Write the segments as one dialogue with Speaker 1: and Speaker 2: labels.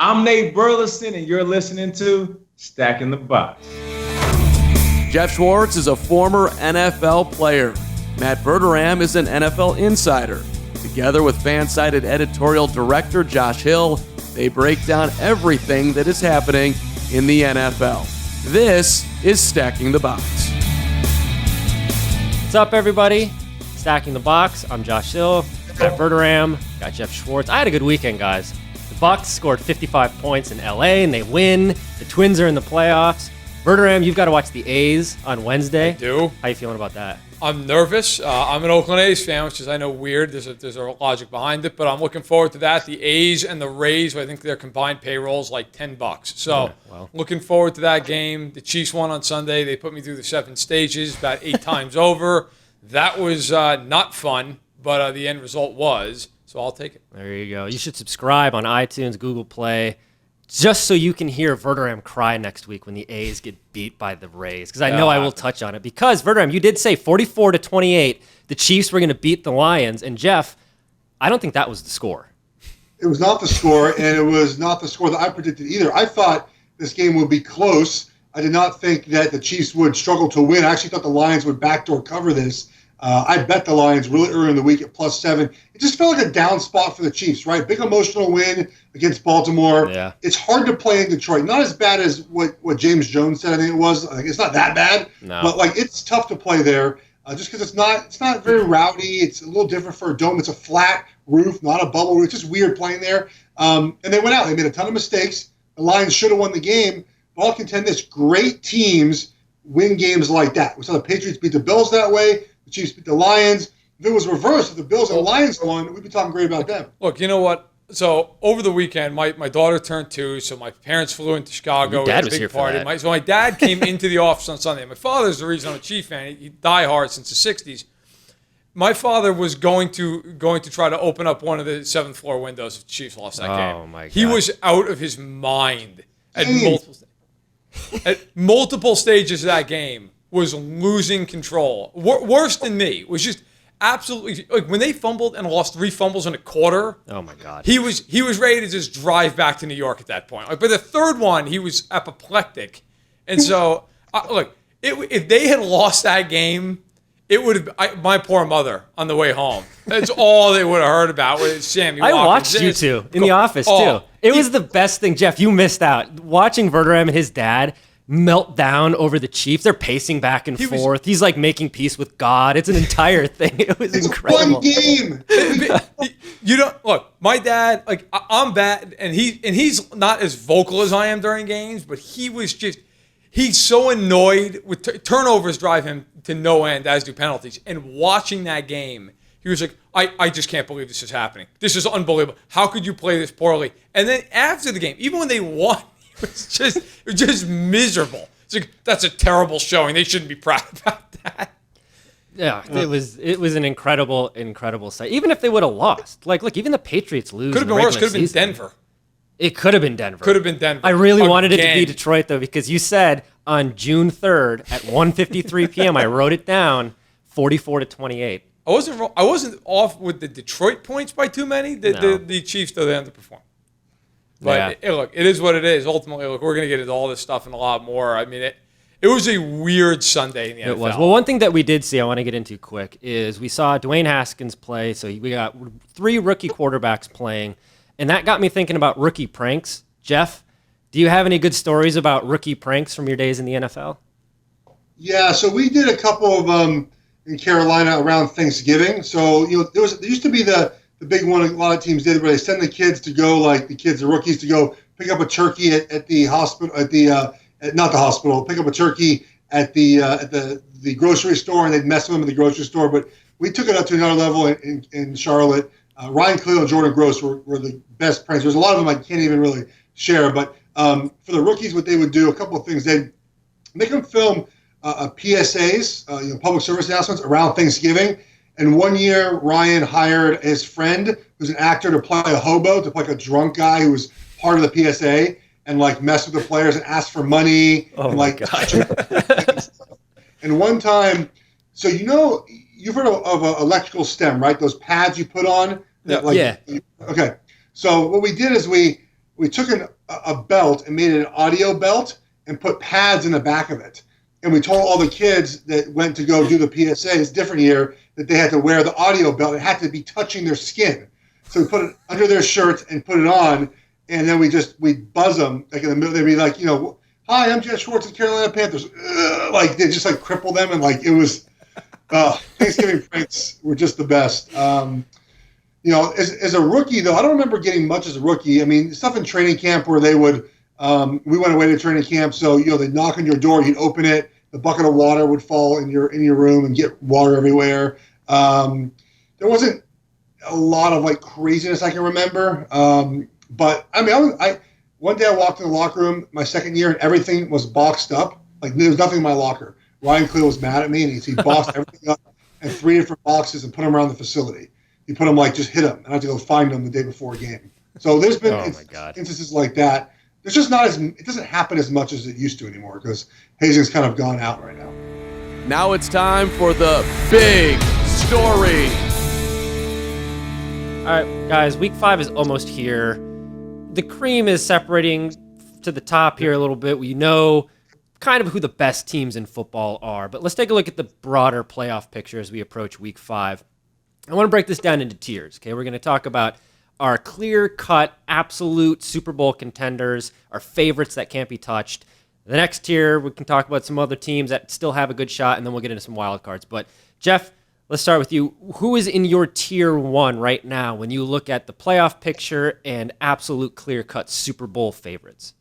Speaker 1: I'm Nate Burleson, and you're listening to Stacking the Box.
Speaker 2: Geoff Schwartz is a former NFL player. Matt Verderame is an NFL insider. Together with FanSided editorial director Josh Hill, they break down everything that is happening in the NFL. This is Stacking the Box.
Speaker 3: What's up, everybody? Stacking the Box. I'm Josh Hill. Matt Verderame. Got Geoff Schwartz. I had a good weekend, guys. The Bucs scored 55 points in LA, and they win. The Twins are in the playoffs. Verderame, you've got to watch the A's on Wednesday.
Speaker 4: I do.
Speaker 3: How you feeling about that?
Speaker 4: I'm nervous. I'm an Oakland A's fan, which is, I know, weird. There's a logic behind it, but I'm looking forward to that. The A's and the Rays, I think their combined payroll is like $10. So, looking forward to that game. The Chiefs won on Sunday. They put me through the 7 stages about 8 times over. That was not fun, but the end result was. So I'll take it.
Speaker 3: There you go. You should subscribe on iTunes, Google Play, just so you can hear Verderame cry next week when the A's get beat by the Rays. Because I know I will touch on it. Because, Verderame, you did say 44-28, the Chiefs were going to beat the Lions. And, Geoff, I don't think that was the score.
Speaker 5: It was not the score, and it was not the score that I predicted either. I thought this game would be close. I did not think that the Chiefs would struggle to win. I actually thought the Lions would backdoor cover this. I bet the Lions really early in the week at +7. It just felt like a down spot for the Chiefs, right? Big emotional win against Baltimore.
Speaker 3: Yeah.
Speaker 5: It's hard to play in Detroit. Not as bad as what James Jones said. I think it was. Like, it's not that bad, but like it's tough to play there just because it's not very rowdy. It's a little different for a dome. It's a flat roof, not a bubble roof. It's just weird playing there. And they went out. They made a ton of mistakes. The Lions should have won the game. But I'll contend this: great teams win games like that. We saw the Patriots beat the Bills that way. The Chiefs beat the Lions. If it was reversed, if the Bills and the Lions won, we'd be talking great about them.
Speaker 4: Look, you know what? So over the weekend, my daughter turned 2, so my parents flew into Chicago.
Speaker 3: Your dad
Speaker 4: we had a
Speaker 3: was here
Speaker 4: big party.
Speaker 3: for that.
Speaker 4: So my dad came into the office on Sunday. My father's the reason I'm a Chief fan. He die hard since the 60s. My father was going to try to open up one of the 7th floor windows if the Chiefs lost that game.
Speaker 3: Oh, my God.
Speaker 4: He was out of his mind at multiple stages of that game. Was losing control. Worse than me. Was just absolutely like when they fumbled and lost 3 fumbles in a quarter.
Speaker 3: Oh my God.
Speaker 4: He was ready to just drive back to New York at that point. Like, but the third one, he was apoplectic. And so, look, if they had lost that game, it would have my poor mother on the way home. That's all they would have heard about. Was Sammy
Speaker 3: I
Speaker 4: Watkins.
Speaker 3: watched you two in the office too. It was the best thing, Geoff. You missed out watching Verderame and his dad melt down over the Chiefs. They're pacing back and forth. He's like making peace with God. It's an entire thing. It was incredible.
Speaker 5: One game.
Speaker 4: You don't look. My dad, like I'm bad, and he's not as vocal as I am during games, but he's so annoyed with turnovers drive him to no end, as do penalties. And watching that game, he was like, I just can't believe this is happening. This is unbelievable. How could you play this poorly? And then after the game, even when they won, it was just miserable. It's like, that's a terrible showing. They shouldn't be proud about that.
Speaker 3: Yeah, it was an incredible sight. Even if they would have lost, like, look, even the Patriots lose.
Speaker 4: Could have been worse. Could have been Denver.
Speaker 3: It could have been Denver.
Speaker 4: Could have been Denver.
Speaker 3: I really wanted it to be Detroit though, because you said on June 3rd at 1:53 p.m. I wrote it down, 44-28.
Speaker 4: I wasn't off with the Detroit points by too many. The Chiefs though, they underperformed. But look, it is what it is. Ultimately, look, we're going to get into all this stuff and a lot more. I mean, it was a weird Sunday in the NFL.
Speaker 3: It was. Well, one thing that we did see, I want to get into quick, is we saw Dwayne Haskins play. So we got 3 rookie quarterbacks playing, and that got me thinking about rookie pranks. Geoff, do you have any good stories about rookie pranks from your days in the NFL?
Speaker 5: Yeah, so we did a couple of them in Carolina around Thanksgiving. So there used to be the big one a lot of teams did where they send the kids to go, like the rookies to go pick up a turkey at the hospital, not the hospital, pick up a turkey at the grocery store, and they'd mess with them at the grocery store. But we took it up to another level in Charlotte. Ryan Cleo and Jordan Gross were the best pranks. There's a lot of them I can't even really share. But for the rookies, what they would do, a couple of things. They'd make them film PSAs, public service announcements around Thanksgiving. And one year, Ryan hired his friend, who's an actor, to play a hobo, to play like a drunk guy who was part of the PSA, and like mess with the players and ask for money.
Speaker 3: Oh
Speaker 5: and,
Speaker 3: my
Speaker 5: like,
Speaker 3: God.
Speaker 5: And one time, so you've heard of an electrical stem, right? Those pads you put on.
Speaker 3: Yeah.
Speaker 5: Okay. So what we did is we we took a belt and made it an audio belt and put pads in the back of it. And we told all the kids that went to go do the PSAs different year that they had to wear the audio belt. It had to be touching their skin. So we put it under their shirts and put it on, and then we'd buzz them. Like in the middle, they'd be like, hi, I'm Geoff Schwartz of Carolina Panthers. Like they just like cripple them, and like it was Thanksgiving pranks were just the best. As a rookie though, I don't remember getting much as a rookie. I mean, stuff in training camp where they would. We went away to training camp, so they'd knock on your door, you'd open it, the bucket of water would fall in your room and get water everywhere. There wasn't a lot of like craziness I can remember, but I mean, one day I walked in the locker room my second year and everything was boxed up. Like there was nothing in my locker. Ryan Cleo was mad at me and he boxed everything up in 3 different boxes and put them around the facility. He put them like just hit them, and I had to go find them the day before a game. So there's been instances like that. There's just it doesn't happen as much as it used to anymore because hazing's kind of gone out right now.
Speaker 2: Now it's time for the big story.
Speaker 3: All right, guys, week 5 is almost here. The cream is separating to the top here a little bit. We know kind of who the best teams in football are, but let's take a look at the broader playoff picture as we approach week 5. I want to break this down into tiers, okay? We're going to talk about our clear-cut, absolute Super Bowl contenders, our favorites that can't be touched. The next tier, we can talk about some other teams that still have a good shot, and then we'll get into some wild cards. But, Geoff, let's start with you. Who is in your tier 1 right now when you look at the playoff picture and absolute clear-cut Super Bowl favorites?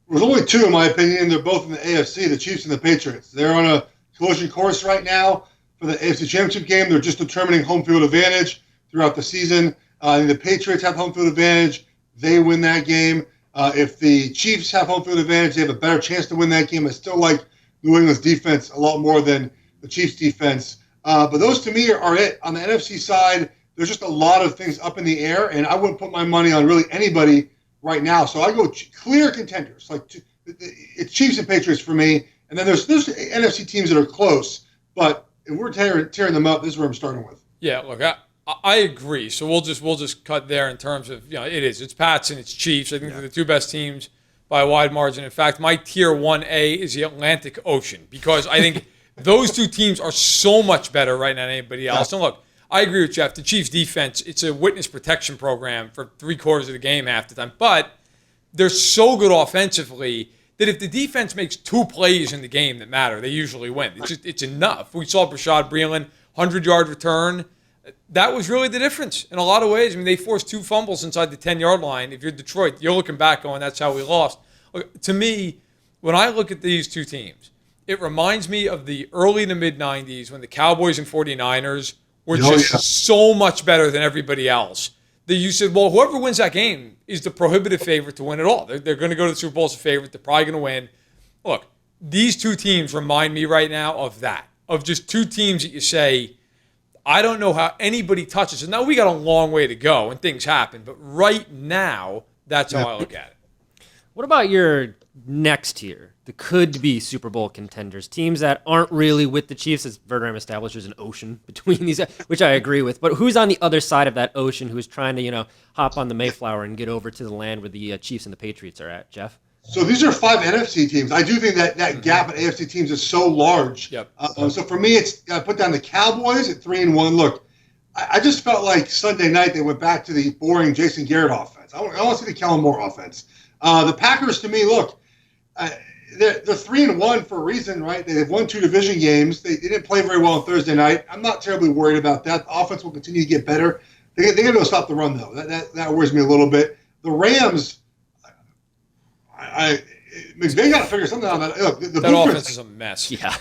Speaker 5: There's only 2, in my opinion. They're both in the AFC, the Chiefs and the Patriots. They're on a collision course right now for the AFC Championship game. They're just determining home field advantage throughout the season. The Patriots have home field advantage. They win that game. If the Chiefs have home field advantage, they have a better chance to win that game. I still like New England's defense a lot more than the Chiefs' defense. But those, to me, are it. On the NFC side, there's just a lot of things up in the air, and I wouldn't put my money on really anybody right now. So I go clear contenders. It's Chiefs and Patriots for me. And then there's NFC teams that are close. But if we're tearing them up, this is where I'm starting with.
Speaker 4: Yeah, look, I agree. So we'll just cut there in terms of, it's Pats and it's Chiefs. I think they're the 2 best teams by a wide margin. In fact, my tier 1A is the Atlantic Ocean because I think those 2 teams are so much better right now than anybody else. And look, I agree with Geoff. The Chiefs defense, it's a witness protection program for 3/4 of the game half the time. But they're so good offensively that if the defense makes 2 plays in the game that matter, they usually win. It's enough. We saw Brashad Breeland, 100-yard return. That was really the difference in a lot of ways. I mean, they forced 2 fumbles inside the 10-yard line. If you're Detroit, you're looking back going, that's how we lost. Look, to me, when I look at these 2 teams, it reminds me of the early to mid-'90s when the Cowboys and 49ers were so much better than everybody else that you said, well, whoever wins that game is the prohibitive favorite to win it all. They're going to go to the Super Bowl as a favorite. They're probably going to win. Look, these 2 teams remind me right now of that, of just 2 teams that you say, I don't know how anybody touches it. Now, we got a long way to go and things happen, but right now, that's how I look at it.
Speaker 3: What about your next tier, the could-be Super Bowl contenders, teams that aren't really with the Chiefs, as Verderame established, there's an ocean between these, which I agree with, but who's on the other side of that ocean who's trying to, hop on the Mayflower and get over to the land where the Chiefs and the Patriots are at, Geoff?
Speaker 5: So these are 5 NFC teams. I do think that gap in AFC teams is so large.
Speaker 4: Yep.
Speaker 5: So for me, I put down the Cowboys at 3-1. Look, I just felt like Sunday night they went back to the boring Jason Garrett offense. I want to see the Kellen Moore offense. The Packers, to me, look, they're 3-1 for a reason, right? They've won 2 division games. They didn't play very well on Thursday night. I'm not terribly worried about that. The offense will continue to get better. They got to go stop the run, though. That worries me a little bit. The Rams, McVay got to figure something out. Look,
Speaker 4: that offense is a mess.
Speaker 3: Yeah.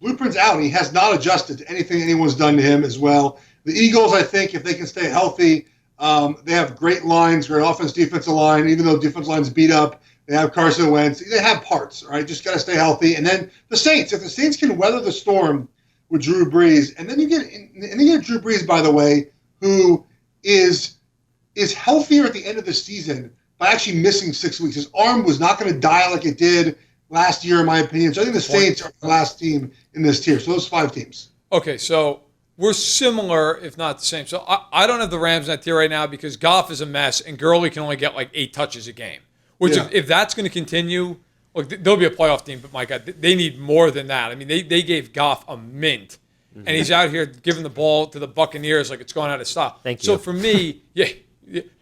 Speaker 5: Blueprint's out, and he has not adjusted to anything anyone's done to him as well. The Eagles, I think, if they can stay healthy, they have great lines, great offense, defensive line. Even though defensive line's beat up, they have Carson Wentz. They have parts, all right? Just got to stay healthy. And then the Saints, if the Saints can weather the storm with Drew Brees, and then you get Drew Brees, by the way, who is healthier at the end of the season by actually missing 6 weeks. His arm was not going to die like it did last year, in my opinion. So I think the Saints are the last team in this tier. So those 5 teams.
Speaker 4: Okay, so we're similar, if not the same. So I don't have the Rams in that tier right now because Goff is a mess and Gurley can only get like 8 touches a game. Which, if that's going to continue, look, they'll be a playoff team, but my God, they need more than that. I mean, they gave Goff a mint, and he's out here giving the ball to the Buccaneers like it's going out of style.
Speaker 3: Thank you.
Speaker 4: So for me,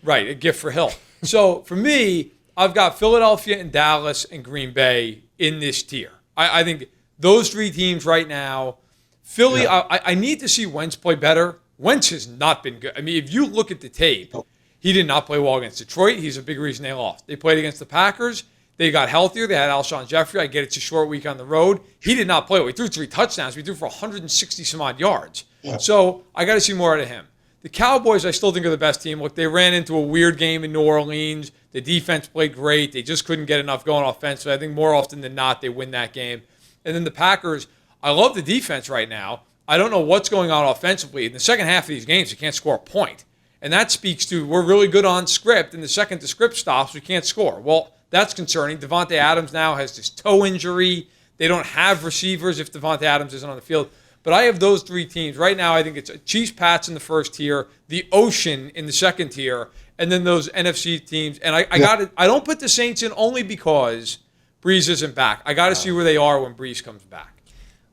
Speaker 4: right, a gift for Hill. So for me, I've got Philadelphia and Dallas and Green Bay in this tier. I think those 3 teams right now. Philly, I need to see Wentz play better. Wentz has not been good. I mean, if you look at the tape, he did not play well against Detroit. He's a big reason they lost. They played against the Packers. They got healthier. They had Alshon Jeffrey. I get it's a short week on the road. He did not play well. He threw 3 touchdowns. He threw for 160 some odd yards. Yeah. So I got to see more out of him. The Cowboys, I still think, are the best team. Look, they ran into a weird game in New Orleans. The defense played great. They just couldn't get enough going offensively. I think more often than not, they win that game. And then the Packers, I love the defense right now. I don't know what's going on offensively. In the second half of these games, you can't score a point. And that speaks to we're really good on script, and the second the script stops, we can't score. Well, that's concerning. Devontae Adams now has this toe injury. They don't have receivers if Devontae Adams isn't on the field. But I have those 3 teams. Right now, I think it's Chiefs, Pats in the first tier, the Ocean in the second tier, and then those NFC teams. And I got it. I don't put the Saints in only because Breeze isn't back. I got to see where they are when Breeze comes back.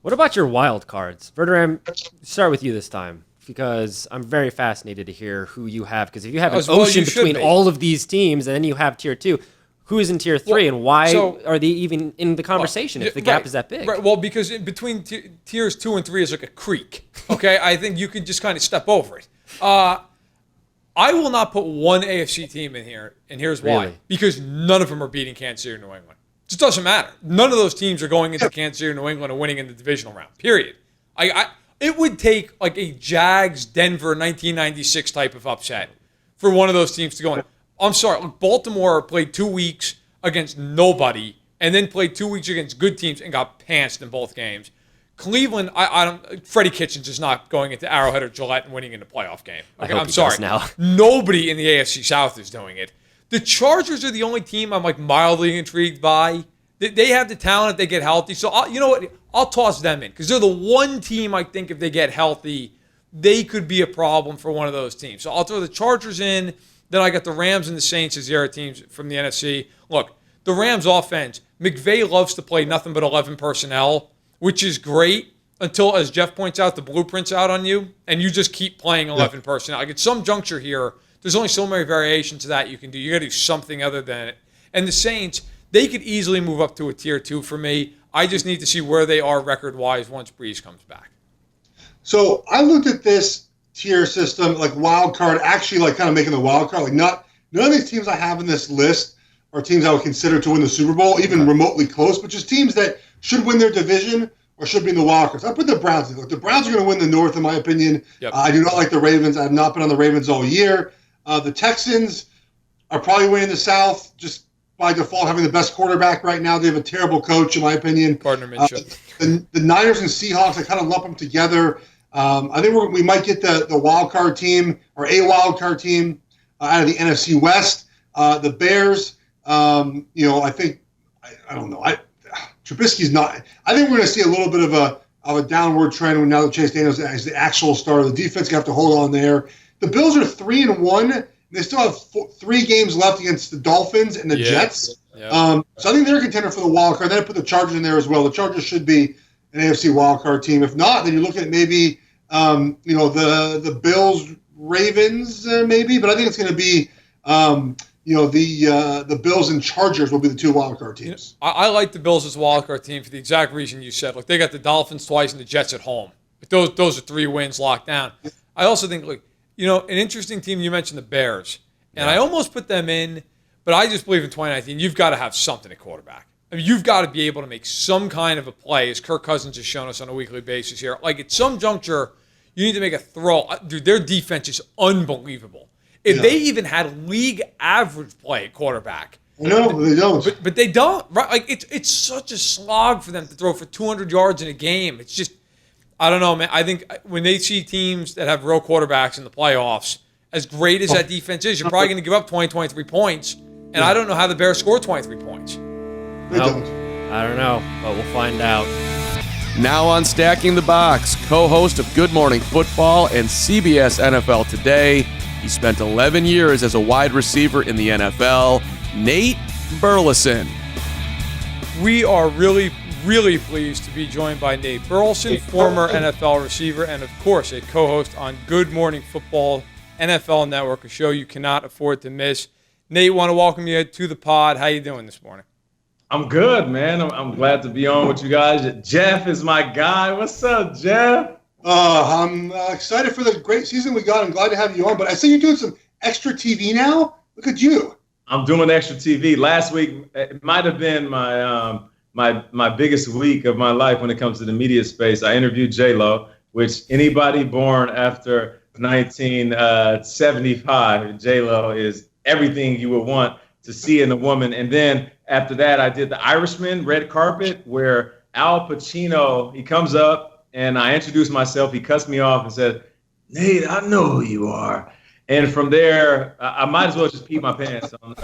Speaker 3: What about your wild cards? Verderame, start with you this time because I'm very fascinated to hear who you have. Because if you have an ocean between all of these teams and then you have tier 2, who is in tier 3 and why are they even in the conversation if the gap is that big?
Speaker 4: Right. Well, because in between tiers 2 and 3 is like a creek. Okay, I think you can just kind of step over it. I will not put one AFC team in here, and here's why.
Speaker 3: Really?
Speaker 4: Because none of them are beating Kansas City or New England. It just doesn't matter. None of those teams are going into Kansas City or New England and winning in the divisional round, period. It would take like a Jags-Denver 1996 type of upset for one of those teams to go in. I'm sorry. Look, Baltimore played 2 weeks against nobody and then played 2 weeks against good teams and got pantsed in both games. Cleveland, Freddie Kitchens is not going into Arrowhead or Gillette and winning in a playoff game. Okay, I'm sorry.
Speaker 3: Now. Nobody
Speaker 4: in the AFC South is doing it. The Chargers are the only team I'm like mildly intrigued by. They have the talent if they get healthy. So you know what? I'll toss them in because they're the one team I think if they get healthy, they could be a problem for one of those teams. So I'll throw the Chargers in. Then I got the Rams and the Saints as the other teams from the NFC. Look, the Rams offense, McVay loves to play nothing but 11 personnel, which is great until, as Geoff points out, the blueprint's out on you, and you just keep playing 11 personnel. Like at some juncture here, there's only so many variations of that you can do. You got to do something other than it. And the Saints, they could easily move up to a tier 2 for me. I just need to see where they are record-wise once Breeze comes back.
Speaker 5: So I looked at this tier system, like wild card, actually like kind of making the wild card. Like none of these teams I have in this list are teams I would consider to win the Super Bowl, even remotely close, but just teams that should win their division or should be in the wild card. So I put the Browns in. Look, the Browns are going to win the North, in my opinion.
Speaker 4: Yep.
Speaker 5: I do not like the Ravens. I have not been on the Ravens all year. The Texans are probably winning the South just by default, having the best quarterback right now. They have a terrible coach, in my opinion.
Speaker 4: Gardner Minshew.
Speaker 5: The Niners and Seahawks, I kind of lump them together. I think we might get the wild card team or a wild card team out of the NFC West. The Bears, I think I don't know. Trubisky's not. I think we're going to see a little bit of a downward trend now that Chase Daniels is the actual starter. The defense have to hold on there. The Bills are 3-1. They still have 3 games left against the Dolphins and the Jets. Yeah. So I think they're a contender for the wild card. Then I put the Chargers in there as well. The Chargers should be an AFC wild card team. If not, then you're looking at maybe the Bills, Ravens, maybe. But I think it's going to be the Bills and Chargers will be the 2 wild card teams.
Speaker 4: I like the Bills as a wild card team for the exact reason you said. Look, they got the Dolphins twice and the Jets at home. But those are 3 wins locked down. I also think, an interesting team, you mentioned the Bears. And I almost put them in, but I just believe in 2019, you've got to have something at quarterback. I mean, you've got to be able to make some kind of a play, as Kirk Cousins has shown us on a weekly basis here. Like, at some juncture, you need to make a throw. Dude, their defense is unbelievable. If they even had league average play at quarterback.
Speaker 5: No, they don't.
Speaker 4: But they don't, right? Like, it's such a slog for them to throw for 200 yards in a game. It's just, I don't know, man. I think when they see teams that have real quarterbacks in the playoffs, as great as that defense is, you're probably going to give up 20, 23 points. And I don't know how the Bears score 23 points.
Speaker 5: They don't.
Speaker 3: I don't know, but we'll find out.
Speaker 2: Now on Stacking the Box, co-host of Good Morning Football and CBS NFL Today. He spent 11 years as a wide receiver in the NFL, Nate Burleson.
Speaker 4: We are really pleased to be joined by Nate Burleson, former NFL receiver and, of course, a co-host on Good Morning Football NFL Network, a show you cannot afford to miss. Nate, want to welcome you to the pod. How you doing this morning?
Speaker 1: I'm good, man. I'm glad to be on with you guys. Jeff is my guy. What's up, Jeff?
Speaker 5: I'm excited for the great season we got. I'm glad to have you on. But I see you're doing some extra TV now. Look at you.
Speaker 1: I'm doing extra TV. Last week, it might have been my my biggest week of my life when it comes to the media space. I interviewed JLo, which anybody born after 1975, JLo is everything you would want to see in a woman. And then after that, I did The Irishman, red carpet, where Al Pacino, he comes up and I introduced myself. He cuts me off and said, "Nate, I know who you are." And from there, I might as well just pee my pants on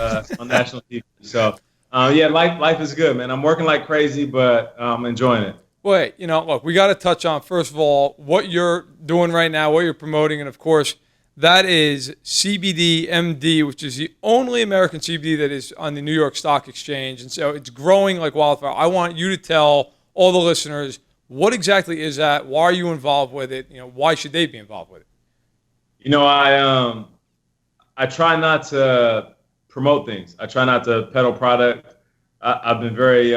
Speaker 1: national TV. So, yeah, life is good, man. I'm working like crazy, but I'm enjoying it.
Speaker 4: Wait, look, we got to touch on, first of all, what you're doing right now, what you're promoting, and, of course, that is CBDMD, which is the only American CBD that is on the New York Stock Exchange. And so it's growing like wildfire. I want you to tell all the listeners, what exactly is that? Why are you involved with it? Why should they be involved with it?
Speaker 1: I try not to promote things. I try not to peddle product. I've been very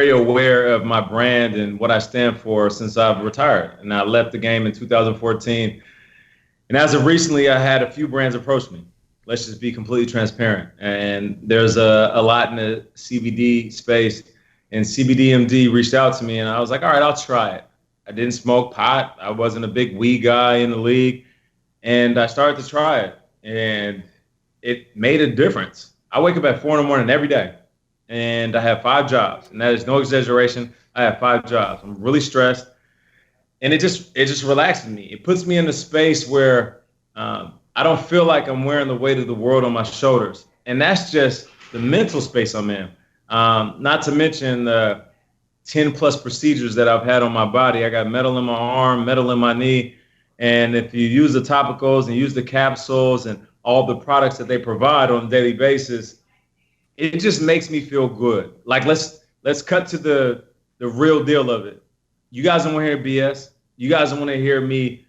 Speaker 1: aware of my brand and what I stand for since I've retired. And I left the game in 2014. And as of recently, I had a few brands approach me. Let's just be completely transparent. And there's a lot in the CBD space. And CBDMD reached out to me, and I was like, all right, I'll try it. I didn't smoke pot. I wasn't a big weed guy in the league. And I started to try it. And it made a difference. I wake up at 4 a.m. every day. And I have 5 jobs. And that is no exaggeration. I have 5 jobs. I'm really stressed. And it just relaxes me. It puts me in a space where I don't feel like I'm wearing the weight of the world on my shoulders. And that's just the mental space I'm in. Not to mention the 10+ procedures that I've had on my body. I got metal in my arm, metal in my knee. And if you use the topicals and use the capsules and all the products that they provide on a daily basis, it just makes me feel good. Like, let's cut to the real deal of it. You guys don't want to hear BS. You guys don't want to hear me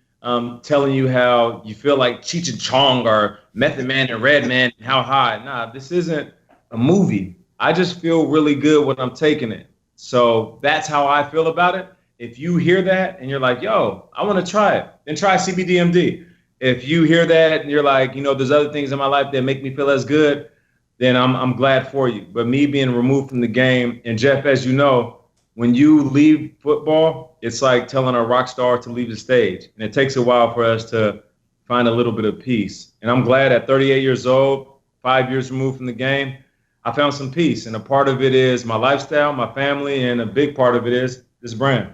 Speaker 1: telling you how you feel like Cheech and Chong or Method Man and Redman and how high. Nah, this isn't a movie. I just feel really good when I'm taking it. So that's how I feel about it. If you hear that and you're like, yo, I want to try it, then try CBDMD. If you hear that and you're like, there's other things in my life that make me feel as good, then I'm glad for you. But me being removed from the game, and Jeff, as you know, when you leave football, it's like telling a rock star to leave the stage. And it takes a while for us to find a little bit of peace. And I'm glad at 38 years old, 5 years removed from the game, I found some peace. And a part of it is my lifestyle, my family, and a big part of it is this brand.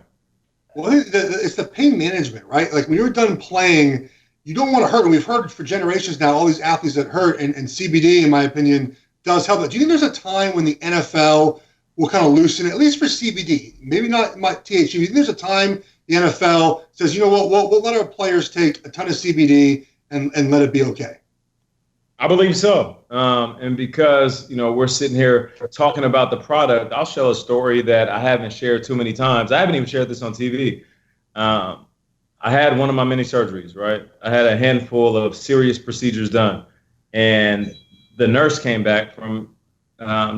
Speaker 5: Well, it's the pain management, right? Like when you're done playing, you don't want to hurt. And we've heard for generations now, all these athletes that hurt, and CBD, in my opinion, does help. Do you think there's a time when the NFL will kind of loosen it, at least for CBD? Maybe not my THC. Do you think there's a time the NFL says, you know what, we'll let our players take a ton of CBD and let it be okay?
Speaker 1: I believe so. And because, we're sitting here talking about the product, I'll share a story that I haven't shared too many times. I haven't even shared this on TV. I had one of my many surgeries, right? I had a handful of serious procedures done. And the nurse came back from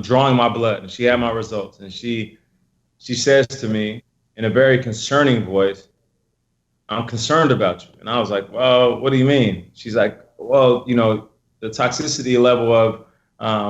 Speaker 1: drawing my blood, and she had my results. And she says to me in a very concerning voice, "I'm concerned about you." And I was like, "Well, what do you mean?" She's like, "Well, the toxicity level of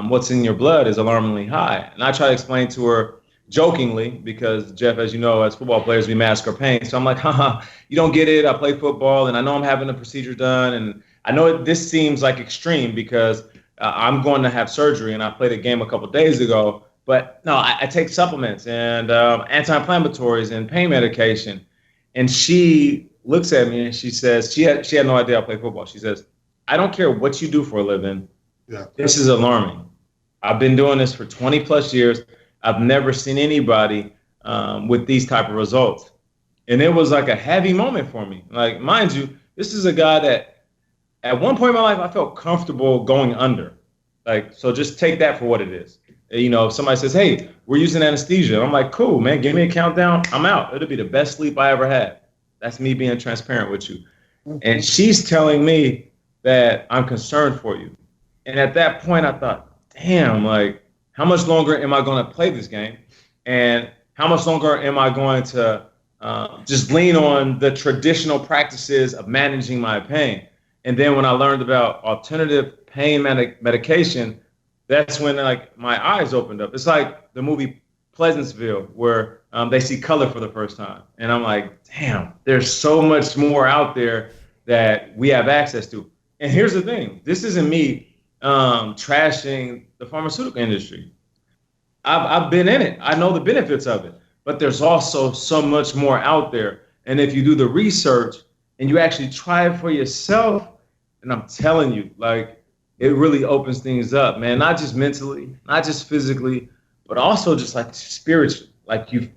Speaker 1: what's in your blood is alarmingly high." And I try to explain to her jokingly, because Jeff, as you know, as football players, we mask our pain. So I'm like, haha, you don't get it. I play football, and I know I'm having a procedure done. And I know this seems like extreme because I'm going to have surgery, and I played a game a couple days ago. But no, I take supplements and anti-inflammatories and pain medication. And she looks at me and she says, she had no idea I play football. She says, "I don't care what you do for a living. Yeah. This is alarming. I've been doing this for 20 plus years. I've never seen anybody with these type of results. And it was like a heavy moment for me. Like, mind you, this is a guy that at one point in my life, I felt comfortable going under. Like, so just take that for what it is. You know, if somebody says, hey, we're using anesthesia, I'm like, cool, man, give me a countdown. I'm out. It'll be the best sleep I ever had. That's me being transparent with you. And she's telling me that I'm concerned for you. And at that point, I thought, damn, like, how much longer am I going to play this game? And how much longer am I going to just lean on the traditional practices of managing my pain? And then when I learned about alternative pain medication, that's when like my eyes opened up. It's like the movie Pleasantville where they see color for the first time. And I'm like, damn, there's so much more out there that we have access to. And here's the thing. This isn't me trashing the pharmaceutical industry. I've been in it. I know the benefits of it. But there's also so much more out there. And if you do the research and you actually try it for yourself, and I'm telling you, like, it really opens things up, man. Not just mentally, not just physically, but also just like spiritually. Like you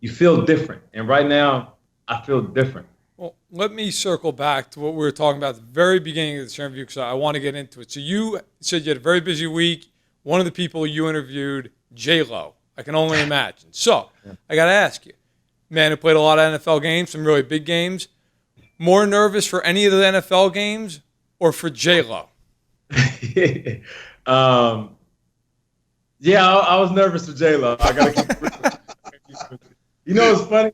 Speaker 1: feel different. And right now, I feel different.
Speaker 4: Well, let me circle back to what we were talking about at the very beginning of this interview because I want to get into it. So you said you had a very busy week. One of the people you interviewed, JLo. I can only imagine. So I got to ask you, man who played a lot of NFL games, some really big games, more nervous for any of the NFL games or for JLo?
Speaker 1: Yeah, I was nervous for JLo. I gotta keep. You know what's funny?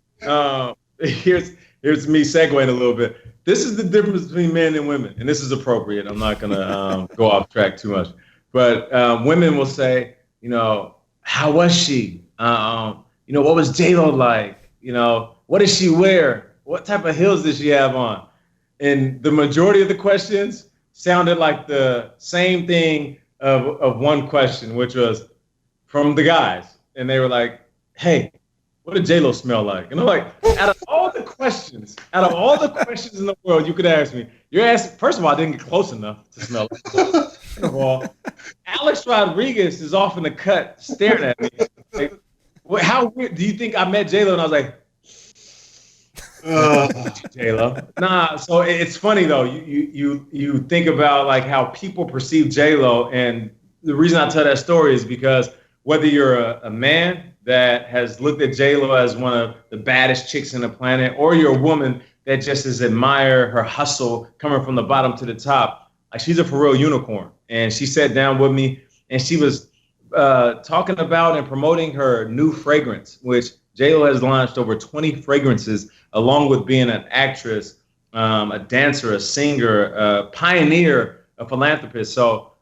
Speaker 1: Here's me segueing a little bit. This is the difference between men and women, and this is appropriate. I'm not gonna go off track too much, but women will say, you know, how was she? You know, what was JLo like? You know, what did she wear? What type of heels did she have on? And the majority of the questions sounded like the same thing of one question, which was from the guys. And they were like, hey, what did JLo smell like? And I'm like, out of all the questions in the world you could ask me, you're asking, first of all, I didn't get close enough to smell it. Second of all, Alex Rodriguez is off in the cut staring at me. Like, how weird do you think I met JLo? And I was like, JLo. Nah, so it's funny though. You think about like how people perceive JLo, and the reason I tell that story is because whether you're a man that has looked at JLo as one of the baddest chicks in the planet, or you're a woman that just has admired her hustle coming from the bottom to the top, like she's a for real unicorn. And she sat down with me and she was talking about and promoting her new fragrance, which JLo has launched over 20 fragrances, along with being an actress, a dancer, a singer, a pioneer, a philanthropist. So,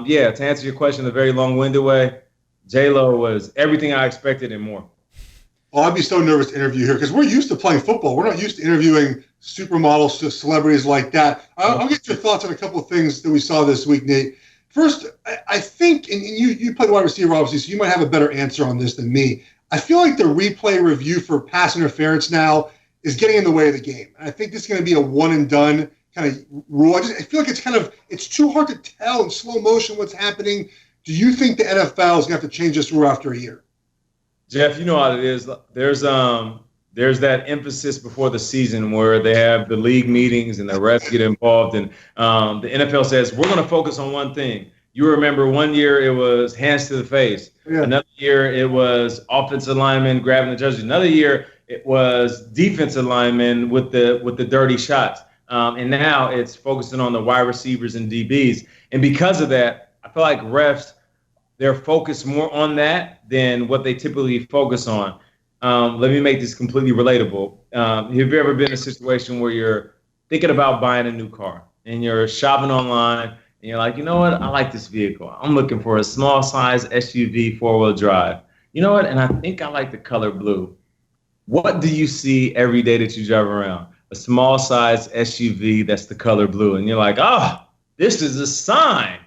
Speaker 1: yeah, to answer your question in a very long-winded way, JLo was everything I expected and more.
Speaker 5: Oh, I'd be so nervous to interview here because we're used to playing football. We're not used to interviewing supermodels, celebrities like that. I'll get your thoughts on a couple of things that we saw this week, Nate. First, I think, and you play wide receiver, obviously, so you might have a better answer on this than me. I feel like the replay review for pass interference now is getting in the way of the game. And I think this is going to be a one-and-done kind of rule. I feel like it's too hard to tell in slow motion what's happening. Do you think the NFL is going to have to change this rule after a year?
Speaker 1: Jeff, you know how it is. There's that emphasis before the season where they have the league meetings and the refs get involved, and the NFL says we're going to focus on one thing. You remember one year it was hands to the face. Yeah. Another year it was offensive linemen grabbing the jersey. Another year it was defensive linemen with the dirty shots. And now it's focusing on the wide receivers and DBs. And because of that, I feel like refs, they're focused more on that than what they typically focus on. Let me make this completely relatable. Have you ever been in a situation where you're thinking about buying a new car and you're shopping online and you're like, you know what? I like this vehicle. I'm looking for a small size SUV 4-wheel drive. You know what? And I think I like the color blue. What do you see every day that you drive around? A small size SUV that's the color blue. And you're like, oh, this is a sign.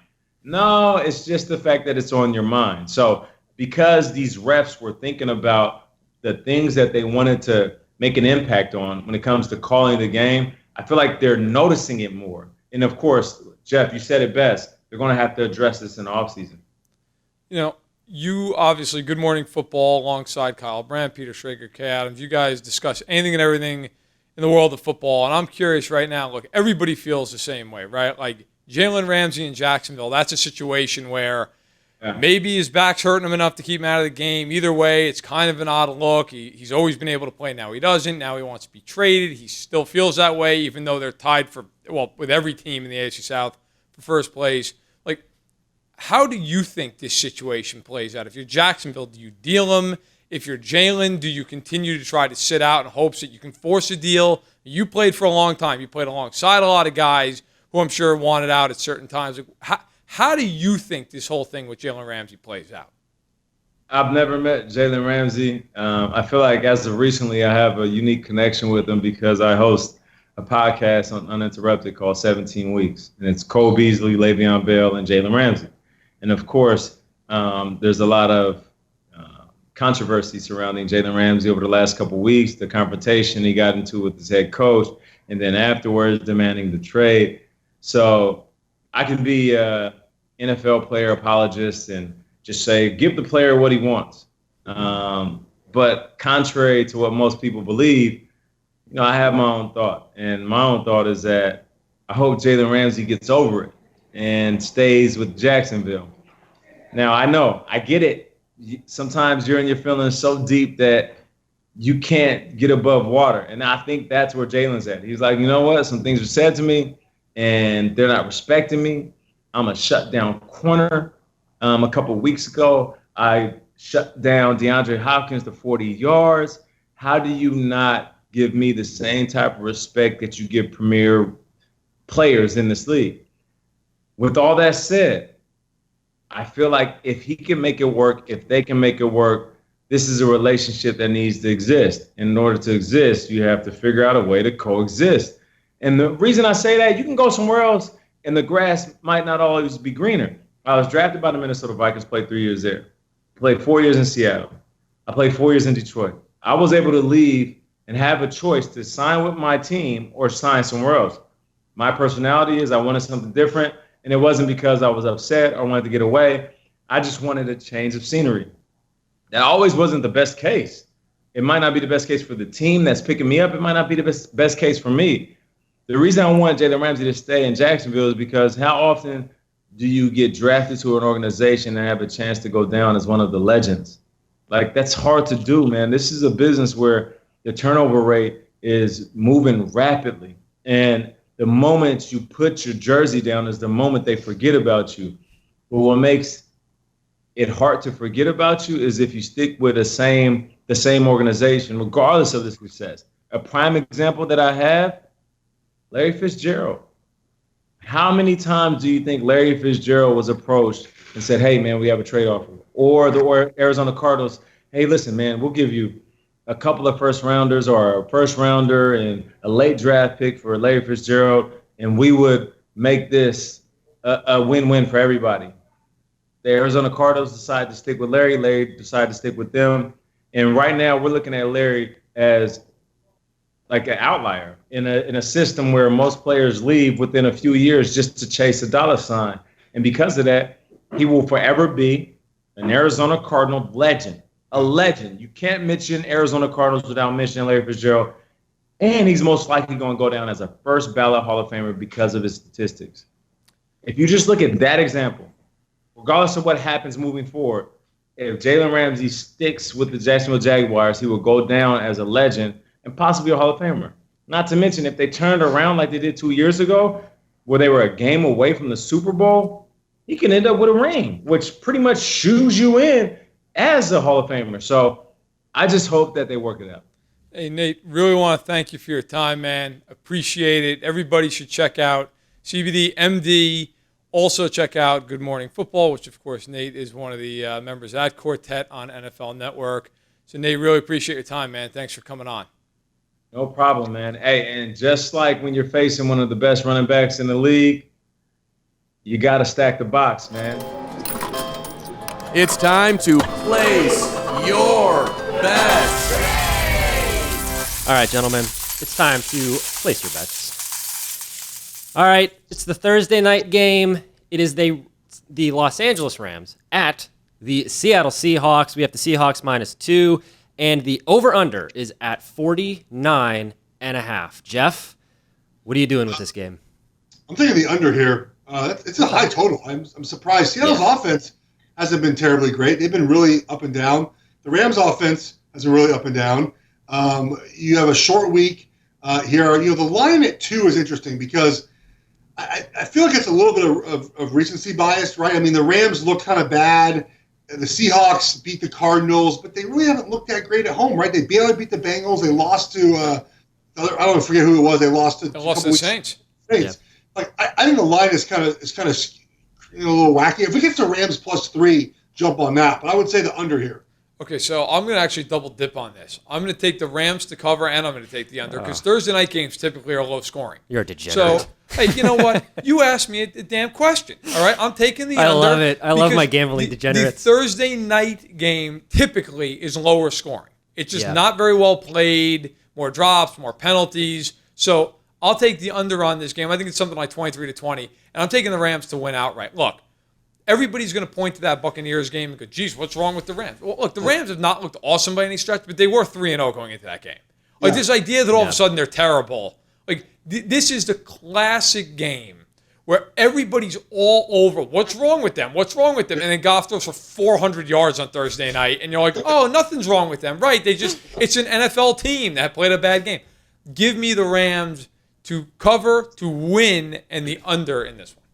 Speaker 1: No, it's just the fact that it's on your mind. So because these refs were thinking about the things that they wanted to make an impact on when it comes to calling the game, I feel like they're noticing it more. And of course, Jeff, you said it best. They're going to have to address this in the offseason.
Speaker 4: You know, you obviously, Good Morning Football alongside Kyle Brandt, Peter Schrager, Kay Adams. You guys discuss anything and everything in the world of football. And I'm curious right now, look, everybody feels the same way, right? Like Jalen Ramsey in Jacksonville, that's a situation where maybe his back's hurting him enough to keep him out of the game. Either way, it's kind of an odd look. He's always been able to play. Now he doesn't. Now he wants to be traded. He still feels that way, even though they're tied with every team in the AFC South for first place. Like, how do you think this situation plays out? If you're Jacksonville, do you deal him? If you're Jalen, do you continue to try to sit out in hopes that you can force a deal? You played for a long time. You played alongside a lot of guys who I'm sure wanted out at certain times. How do you think this whole thing with Jalen Ramsey plays out?
Speaker 1: I've never met Jalen Ramsey. I feel like as of recently, I have a unique connection with him because I host a podcast on Uninterrupted called 17 Weeks. And it's Cole Beasley, Le'Veon Bell, and Jalen Ramsey. And of course, there's a lot of controversy surrounding Jalen Ramsey over the last couple of weeks, the confrontation he got into with his head coach, and then afterwards demanding the trade. So I can be an NFL player apologist and just say, give the player what he wants. But contrary to what most people believe, I have my own thought. And my own thought is that I hope Jalen Ramsey gets over it and stays with Jacksonville. Now, I get it. Sometimes you're in your feelings so deep that you can't get above water. And I think that's where Jalen's at. He's like, you know what? Some things were said to me, and they're not respecting me. I'm a shutdown corner. A couple of weeks ago, I shut down DeAndre Hopkins to 40 yards. How do you not give me the same type of respect that you give premier players in this league? With all that said, I feel like if he can make it work, if they can make it work, this is a relationship that needs to exist. And in order to exist, you have to figure out a way to coexist. And the reason I say that, you can go somewhere else and the grass might not always be greener. I was drafted by the Minnesota Vikings, played 3 years there. Played 4 years in Seattle. I played 4 years in Detroit. I was able to leave and have a choice to sign with my team or sign somewhere else. My personality is I wanted something different. And it wasn't because I was upset or wanted to get away. I just wanted a change of scenery. That always wasn't the best case. It might not be the best case for the team that's picking me up. It might not be the best case for me. The reason I want Jalen Ramsey to stay in Jacksonville is because how often do you get drafted to an organization and have a chance to go down as one of the legends? Like, that's hard to do, man. This is a business where the turnover rate is moving rapidly. And the moment you put your jersey down is the moment they forget about you. But what makes it hard to forget about you is if you stick with the same organization, regardless of the success. A prime example that I have, Larry Fitzgerald. How many times do you think Larry Fitzgerald was approached and said, hey, man, we have a trade offer? Or the Arizona Cardinals, hey, listen, man, we'll give you a couple of first rounders or a first rounder and a late draft pick for Larry Fitzgerald, and we would make this a win-win for everybody. The Arizona Cardinals decided to stick with Larry. Larry decided to stick with them. And right now we're looking at Larry as like an outlier in a system where most players leave within a few years just to chase a dollar sign. And because of that, he will forever be an Arizona Cardinal legend. A legend. You can't mention Arizona Cardinals without mentioning Larry Fitzgerald. And he's most likely going to go down as a first ballot Hall of Famer because of his statistics. If you just look at that example, regardless of what happens moving forward, if Jalen Ramsey sticks with the Jacksonville Jaguars, he will go down as a legend and possibly a Hall of Famer. Not to mention, if they turned around like they did 2 years ago, where they were a game away from the Super Bowl, he can end up with a ring, which pretty much shoes you in as a Hall of Famer. So I just hope that they work it out.
Speaker 4: Hey, Nate, really want to thank you for your time, man. Appreciate it. Everybody should check out CBDMD. Also check out Good Morning Football, which, of course, Nate is one of the members at Quartet on NFL Network. So, Nate, really appreciate your time, man. Thanks for coming on.
Speaker 1: No problem, man. Hey, and just like when you're facing one of the best running backs in the league, you got to stack the box, man.
Speaker 2: It's time to place your bets.
Speaker 3: All right, gentlemen, it's time to place your bets. All right, it's the Thursday night game. It is the Los Angeles Rams at the Seattle Seahawks. We have the Seahawks -2, and the over-under is at 49.5. Jeff, what are you doing with this game?
Speaker 5: I'm taking the under here. It's a high total. I'm surprised. Seattle's offense hasn't been terribly great. They've been really up and down. The Rams' offense has been really up and down. You have a short week here. The line at 2 is interesting because I feel like it's a little bit of recency bias, right? I mean, the Rams look kind of bad. The Seahawks beat the Cardinals, but they really haven't looked that great at home, right? They barely beat the Bengals. They lost to I forget who it was. They lost to
Speaker 4: the Saints.
Speaker 5: Yeah. Like I think the line is kind of a little wacky. If we get to Rams +3, jump on that. But I would say the under here.
Speaker 4: Okay, so I'm going to actually double dip on this. I'm going to take the Rams to cover, and I'm going to take the under because Thursday night games typically are low scoring.
Speaker 3: You're a degenerate.
Speaker 4: So, hey, you know what? You asked me a damn question. All right, I'm taking the under.
Speaker 3: I love it. I love my gambling degenerates.
Speaker 4: The Thursday night game typically is lower scoring. It's just not very well played. More drops, more penalties. So I'll take the under on this game. I think it's something like 23-20, and I'm taking the Rams to win outright. Look, everybody's going to point to that Buccaneers game and go, geez, what's wrong with the Rams? Well, look, the Rams have not looked awesome by any stretch, but they were 3-0 going into that game. Like this idea that all of a sudden they're terrible. Like this is the classic game where everybody's all over. What's wrong with them? What's wrong with them? And then Goff throws for 400 yards on Thursday night, and you're like, oh, nothing's wrong with them. Right, it's an NFL team that played a bad game. Give me the Rams to cover, to win, and the under in this one.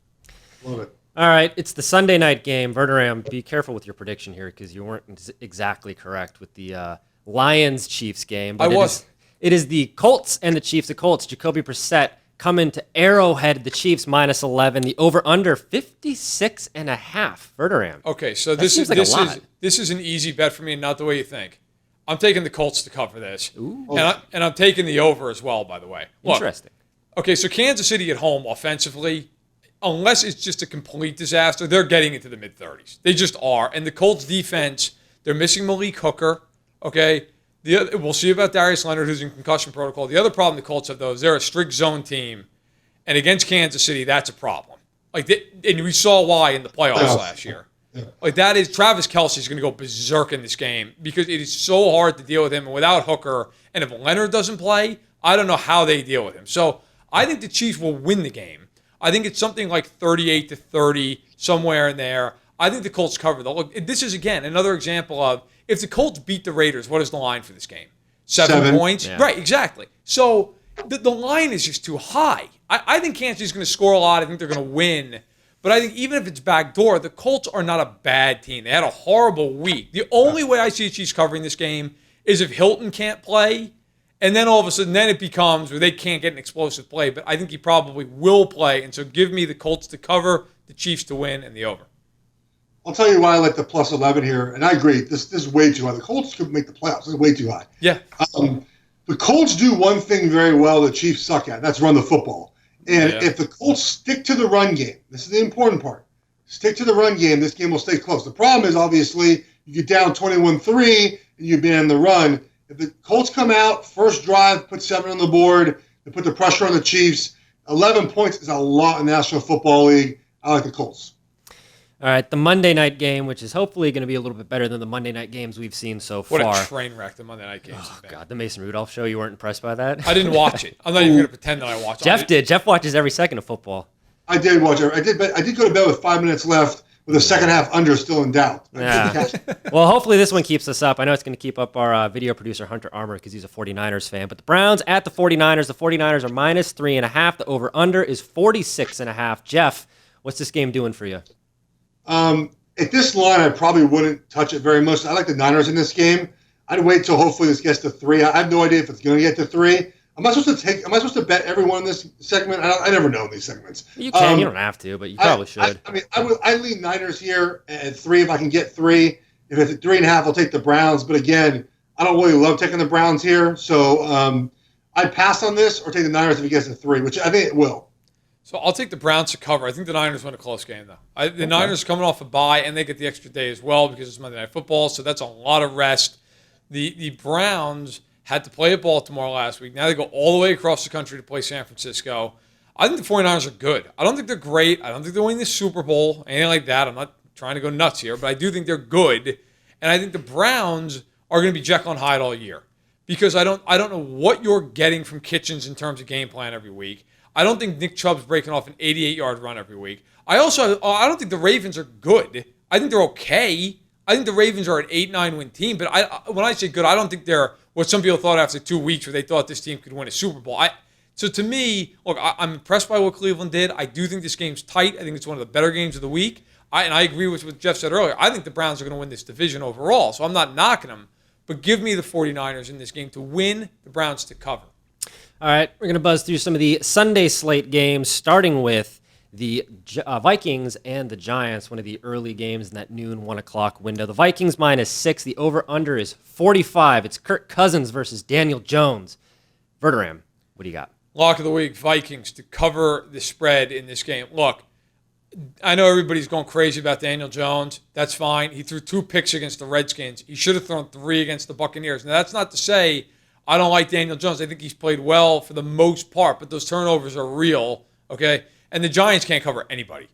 Speaker 5: Love it.
Speaker 3: All right, it's the Sunday night game. Verderame, be careful with your prediction here because you weren't exactly correct with the Lions-Chiefs game. But it is the Colts and the Chiefs. The Colts, Jacoby Brissett, come into Arrowhead, the Chiefs -11. The over-under, 56.5. Verderame.
Speaker 4: Okay, so this is an easy bet for me and not the way you think. I'm taking the Colts to cover this. And I'm taking the over as well, by the way. Look,
Speaker 3: interesting.
Speaker 4: Okay, so Kansas City at home offensively, unless it's just a complete disaster, they're getting into the mid-30s. They just are. And the Colts defense, they're missing Malik Hooker. Okay, we'll see about Darius Leonard, who's in concussion protocol. The other problem the Colts have, though, is they're a strict zone team. And against Kansas City, that's a problem. And we saw why in the playoffs last year. Like that is Travis Kelce's going to go berserk in this game because it is so hard to deal with him. And without Hooker, and if Leonard doesn't play, I don't know how they deal with him. So I think the Chiefs will win the game. I think it's something like 38-30, somewhere in there. I think the Colts cover though. Look, this is again another example of if the Colts beat the Raiders, what is the line for this game? 7 points?
Speaker 3: Yeah.
Speaker 4: Right, exactly. So the line is just too high. I think Kansas is going to score a lot. I think they're going to win. But I think even if it's backdoor, the Colts are not a bad team. They had a horrible week. The only way I see the Chiefs covering this game is if Hilton can't play, and then all of a sudden then it becomes where they can't get an explosive play. But I think he probably will play, and so give me the Colts to cover, the Chiefs to win, and the over.
Speaker 5: I'll tell you why I like the +11 here, and I agree. This is way too high. The Colts could make the playoffs. It's way too high.
Speaker 4: Yeah.
Speaker 5: The Colts do one thing very well the Chiefs suck at, and that's run the football. And if the Colts stick to the run game, this is the important part. Stick to the run game, this game will stay close. The problem is, obviously, you get down 21-3 and you ban the run. If the Colts come out, first drive, put 7 on the board, they put the pressure on the Chiefs, 11 points is a lot in the National Football League. I like the Colts.
Speaker 3: All right, the Monday night game, which is hopefully going to be a little bit better than the Monday night games we've seen so far.
Speaker 4: What a train wreck the Monday night games have been.
Speaker 3: God, the Mason Rudolph show, you weren't impressed by that?
Speaker 4: I didn't watch it. I'm not even going to pretend that I watched it.
Speaker 3: Jeff did. Jeff watches every second of football.
Speaker 5: I did watch it. I did go to bed with 5 minutes left with the second half under still in doubt.
Speaker 3: Yeah. Well, hopefully this one keeps us up. I know it's going to keep up our video producer, Hunter Armour, because he's a 49ers fan. But the Browns at the 49ers. The 49ers are -3.5. The over-under is 46.5. Jeff, what's this game doing for you?
Speaker 5: At this line, I probably wouldn't touch it very much. I like the Niners in this game. I'd wait till hopefully this gets to 3. I have no idea if it's going to get to 3. Am I supposed to bet everyone in this segment? I never know in these segments.
Speaker 3: You can. You don't have to, but you probably should.
Speaker 5: I lean Niners here at 3 if I can get 3. If it's at 3.5, I'll take the Browns. But again, I don't really love taking the Browns here. So I'd pass on this or take the Niners if it gets to 3, which I think it will.
Speaker 4: So I'll take the Browns to cover. I think the Niners win a close game, though. The Niners are coming off a bye, and they get the extra day as well because it's Monday Night Football, so that's a lot of rest. The Browns had to play at Baltimore last week. Now they go all the way across the country to play San Francisco. I think the 49ers are good. I don't think they're great. I don't think they're winning the Super Bowl, anything like that. I'm not trying to go nuts here, but I do think they're good. And I think the Browns are going to be Jekyll and Hyde all year because I don't know what you're getting from Kitchens in terms of game plan every week. I don't think Nick Chubb's breaking off an 88-yard run every week. I don't think the Ravens are good. I think they're okay. I think the Ravens are an 8-9 win team, but when I say good, I don't think they're what some people thought after 2 weeks where they thought this team could win a Super Bowl. So to me, look, I'm impressed by what Cleveland did. I do think this game's tight. I think it's one of the better games of the week. And I agree with what Jeff said earlier. I think the Browns are going to win this division overall, so I'm not knocking them. But give me the 49ers in this game to win, the Browns to cover.
Speaker 3: All right, we're going to buzz through some of the Sunday slate games, starting with the Vikings and the Giants, one of the early games in that noon, 1 o'clock window. The Vikings -6. The over-under is 45. It's Kirk Cousins versus Daniel Jones. Verderame, what do you got?
Speaker 4: Lock of the week, Vikings to cover the spread in this game. Look, I know everybody's going crazy about Daniel Jones. That's fine. He threw 2 picks against the Redskins. He should have thrown 3 against the Buccaneers. Now, that's not to say I don't like Daniel Jones. I think he's played well for the most part, but those turnovers are real, okay? And the Giants can't cover anybody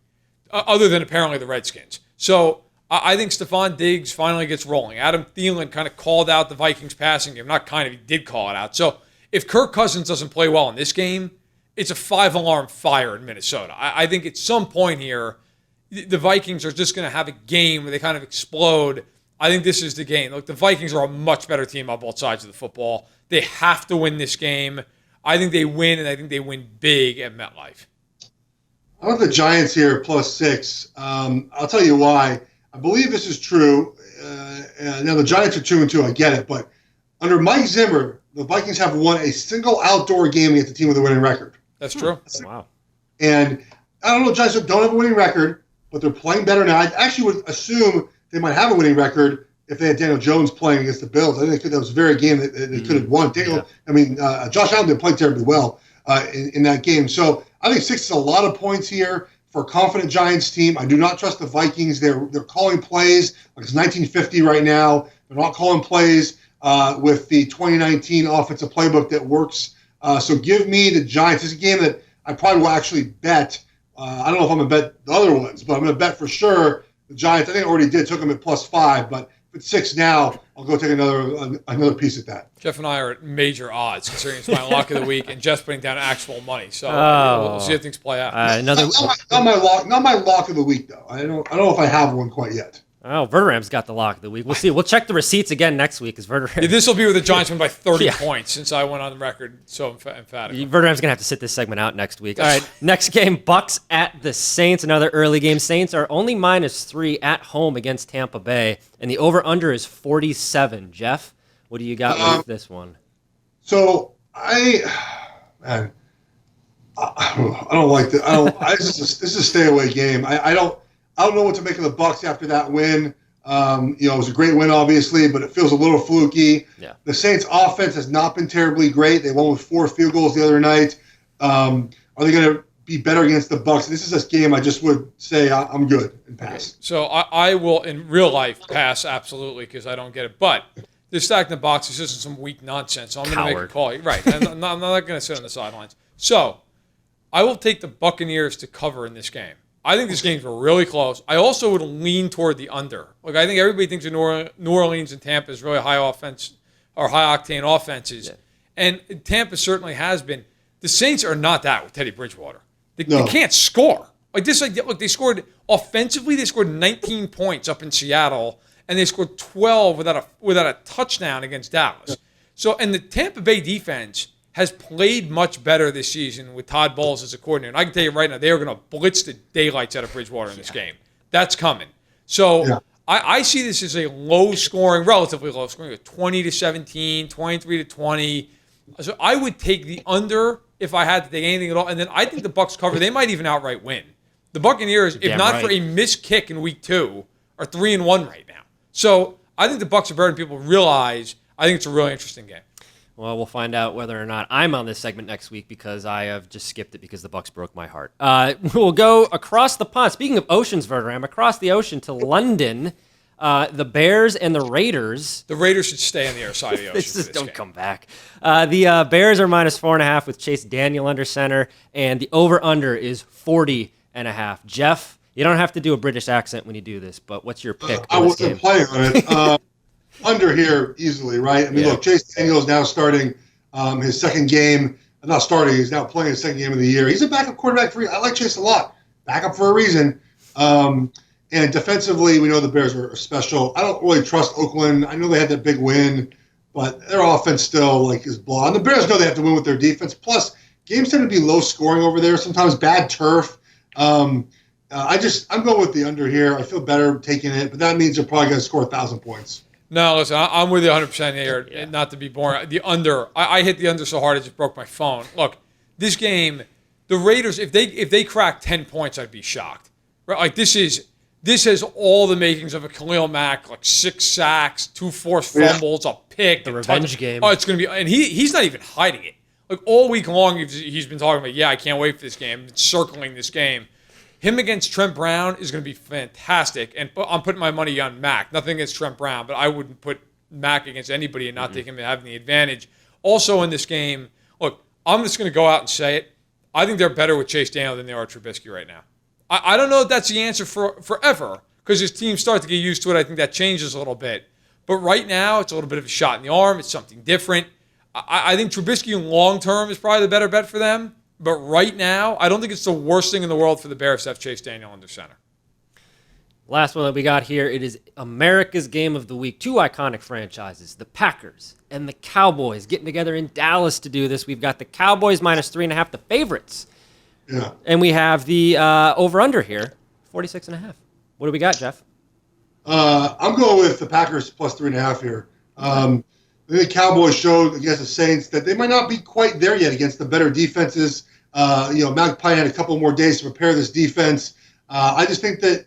Speaker 4: other than apparently the Redskins. So I think Stephon Diggs finally gets rolling. Adam Thielen kind of called out the Vikings passing game. Not kind of, he did call it out. So if Kirk Cousins doesn't play well in this game, it's a 5-alarm fire in Minnesota. I think at some point here, the Vikings are just going to have a game where they kind of explode. I think this is the game. Look, the Vikings are a much better team on both sides of the football. They have to win this game. I think they win, and I think they win big at MetLife.
Speaker 5: I want the Giants here +6. I'll tell you why. I believe this is true. Now, the Giants are 2-2. I get it. But under Mike Zimmer, the Vikings have won a single outdoor game against a team with a winning record.
Speaker 4: That's true.
Speaker 3: Wow.
Speaker 5: And I don't know, the Giants don't have a winning record, but they're playing better now. I actually would assume they might have a winning record if they had Daniel Jones playing against the Bills. I think that was a very game that they could have won. Josh Allen didn't play terribly well in that game. So I think 6 is a lot of points here for a confident Giants team. I do not trust the Vikings. They're calling plays like it's 1950 right now. They're not calling plays with the 2019 offensive playbook that works. So give me the Giants. This is a game that I probably will actually bet. I don't know if I'm going to bet the other ones, but I'm going to bet for sure the Giants. I think I already did. Took them at +5, but if it's 6 now, I'll go take another piece at that.
Speaker 4: Jeff and I are at major odds considering it's my lock of the week, and Jeff's putting down actual money. So we'll see how things play out.
Speaker 5: Not my lock of the week though. I don't know if I have one quite yet.
Speaker 3: Oh, Verderame's got the lock of the week. We'll see. We'll check the receipts again next week because Verderame.
Speaker 4: Yeah, this will be where the Giants win by 30 points since I went on the record so emphatically.
Speaker 3: Verderame's going to have to sit this segment out next week. All right, next game, Bucks at the Saints. Another early game. Saints are only -3 at home against Tampa Bay, and the over-under is 47. Jeff, what do you got with this one?
Speaker 5: So I don't like that. This is a stay away game. I don't know what to make of the Bucks after that win. It was a great win, obviously, but it feels a little fluky.
Speaker 3: Yeah.
Speaker 5: The Saints' offense has not been terribly great. They won with 4 field goals the other night. Are they going to be better against the Bucks? This is a game I just would say I'm good and pass.
Speaker 4: Okay. So I will, in real life, pass absolutely because I don't get it. But they're stacking the box. This isn't some weak nonsense. So I'm going to make a call. Right. I'm not going to sit on the sidelines. So I will take the Buccaneers to cover in this game. I think this game's really close. I also would lean toward the under. Like I think everybody thinks of New Orleans and Tampa is really high offense or high octane offenses, and Tampa certainly has been. The Saints are not that with Teddy Bridgewater. They can't score like this. Look, they scored offensively. They scored 19 points up in Seattle, and they scored 12 without a touchdown against Dallas. So, and the Tampa Bay defense has played much better this season with Todd Bowles as a coordinator. And I can tell you right now, they are going to blitz the daylights out of Bridgewater in this game. That's coming. So I see this as a relatively low scoring, 20-17, 23-20. So I would take the under if I had to take anything at all. And then I think the Bucs cover. They might even outright win. The Buccaneers, if not for a missed kick in week 2, are 3-1 right now. So I think the Bucs are better than people realize. I think it's a really interesting game.
Speaker 3: Well, we'll find out whether or not I'm on this segment next week because I have just skipped it because the Bucks broke my heart. We'll go across the pond. Speaking of oceans, Verderame, across the ocean to London, the Bears and the Raiders.
Speaker 4: The Raiders should stay on the other side of the ocean.
Speaker 3: Don't come back. The Bears are -4.5 with Chase Daniel under center, and the over-under is 40.5. Jeff, You don't have to do a British accent when you do this, but what's your pick?
Speaker 5: I wasn't playing on it. Under here easily, right? I mean, look, Chase Daniel's now starting his second game. Not starting, he's now playing his second game of the year. He's a backup quarterback for you. I like Chase a lot. Backup for a reason. And defensively, we know the Bears are special. I don't really trust Oakland. I know they had that big win, but their offense still is blah. And the Bears know they have to win with their defense. Plus, games tend to be low scoring over there. Sometimes bad turf. I'm going with the under here. I feel better taking it, but that means they're probably going to score 1,000 points.
Speaker 4: No, listen, I'm with you 100% here. Yeah. Not to be boring. The under, I hit the under so hard it just broke my phone. Look, this game, the Raiders, if they crack 10 points, I'd be shocked. Right? This has all the makings of a Khalil Mack, 6 sacks, 2 forced fumbles, a pick,
Speaker 3: the revenge game.
Speaker 4: Oh, it's going to be, and he's not even hiding it. All week long, he's been talking about, I can't wait for this game, circling this game. Him against Trent Brown is going to be fantastic, and I'm putting my money on Mack. Nothing against Trent Brown, but I wouldn't put Mack against anybody and not take him having the advantage. Also in this game, look, I'm just going to go out and say it. I think they're better with Chase Daniel than they are Trubisky right now. I don't know if that's the answer for forever, because as teams start to get used to it, I think that changes a little bit. But right now, it's a little bit of a shot in the arm. It's something different. I think Trubisky long term is probably the better bet for them. But right now, I don't think it's the worst thing in the world for the Bears to have Chase Daniel under center.
Speaker 3: Last one that we got here, it is America's Game of the Week. 2 iconic franchises, the Packers and the Cowboys, getting together in Dallas to do this. We've got the Cowboys -3.5, the favorites.
Speaker 5: Yeah.
Speaker 3: And we have the over-under here, 46.5. What do we got, Jeff?
Speaker 5: I'm going with the Packers +3.5 here. The Cowboys showed against the Saints that they might not be quite there yet against the better defenses. Matt Pine had a couple more days to prepare this defense. I just think that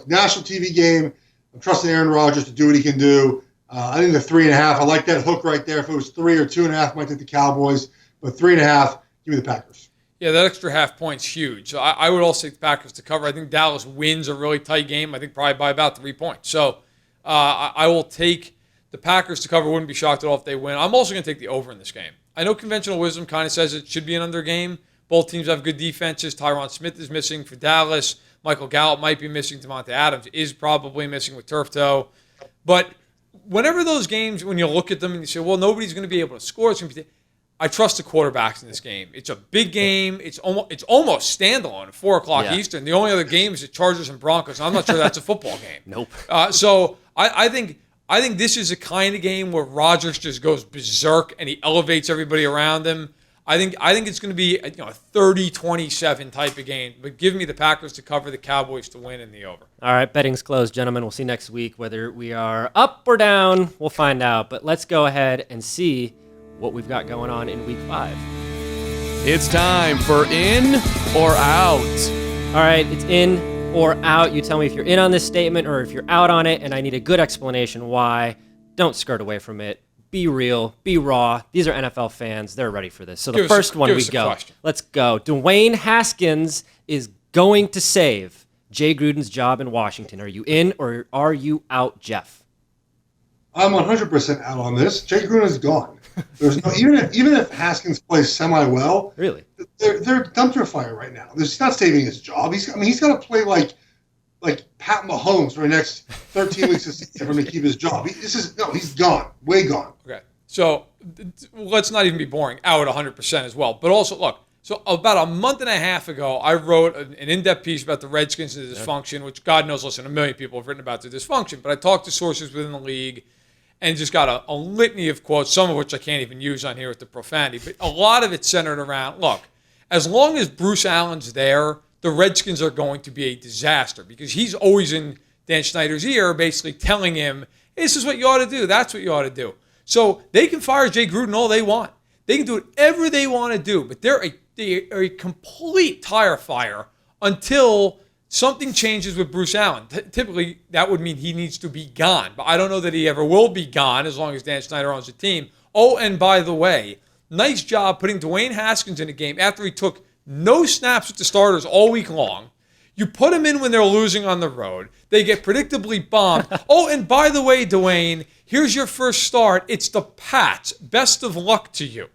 Speaker 5: national TV game. I'm trusting Aaron Rodgers to do what he can do. I think the 3.5. I like that hook right there. If it was 3 or 2.5, I might take the Cowboys. But 3.5, give me the Packers.
Speaker 4: Yeah, that extra half point's huge. So I would also take the Packers to cover. I think Dallas wins a really tight game. I think probably by about 3 points. So I will take the Packers to cover. Wouldn't be shocked at all if they win. I'm also going to take the over in this game. I know conventional wisdom kind of says it should be an under game. Both teams have good defenses. Tyron Smith is missing for Dallas. Michael Gallup might be missing. Devontae Adams is probably missing with turf toe. But whenever those games, when you look at them and you say, well, nobody's going to be able to score, I trust the quarterbacks in this game. It's a big game. It's almost standalone at 4 o'clock Eastern. The only other game is the Chargers and Broncos. I'm not sure that's a football game.
Speaker 3: Nope.
Speaker 4: So I think this is a kind of game where Rodgers just goes berserk and he elevates everybody around him. I think it's going to be a 30-27 type of game. But give me the Packers to cover, the Cowboys to win, and the over.
Speaker 3: All right, betting's closed, gentlemen. We'll see next week whether we are up or down. We'll find out. But let's go ahead and see what we've got going on in Week 5.
Speaker 2: It's time for In or Out.
Speaker 3: All right, it's in or out. You tell me if you're in on this statement or if you're out on it, and I need a good explanation why. Don't skirt away from it. Be real. Be raw. These are NFL fans. They're ready for this. So the first one we go. Let's go. Dwayne Haskins is going to save Jay Gruden's job in Washington. Are you in or are you out, Jeff?
Speaker 5: I'm 100% out on this. Jay Gruden is gone. There's no even if Haskins plays semi well,
Speaker 3: really,
Speaker 5: they're dumpster fire right now. He's not saving his job. He's got to play like Pat Mahomes for the next 13 weeks for him to keep his job. He's gone, way gone.
Speaker 4: Okay, so let's not even be boring. Out 100% as well. But also, look. So about a month and a half ago, I wrote an in-depth piece about the Redskins and the dysfunction, which God knows, listen, a million people have written about the dysfunction. But I talked to sources within the league and just got a litany of quotes, some of which I can't even use on here with the profanity. But a lot of it centered around, look, as long as Bruce Allen's there, the Redskins are going to be a disaster because he's always in Dan Snyder's ear basically telling him, this is what you ought to do. That's what you ought to do. So they can fire Jay Gruden all they want. They can do whatever they want to do, but they're a complete tire fire until something changes with Bruce Allen. Typically, that would mean he needs to be gone, but I don't know that he ever will be gone as long as Dan Snyder owns the team. Oh, and by the way, nice job putting Dwayne Haskins in a game after he took no snaps with the starters all week long. You put him in when they're losing on the road. They get predictably bombed. Oh, and by the way, Dwayne, here's your first start. It's the Pats. Best of luck to you.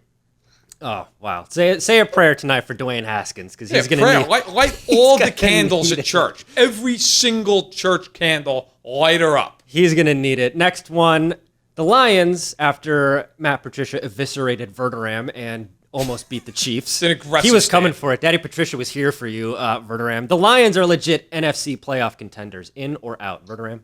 Speaker 3: Oh, wow. Say a prayer tonight for Dwayne Haskins, because he's going to need...
Speaker 4: Light all the candles at church. Every single church candle, light her up.
Speaker 3: He's going to need it. Next one, the Lions, after Matt Patricia eviscerated Verderame and almost beat the Chiefs.
Speaker 4: An aggressive
Speaker 3: He was coming
Speaker 4: stand.
Speaker 3: for it. Daddy Patricia was here for you, Verderame. The Lions are legit NFC playoff contenders. In or out, Verderame?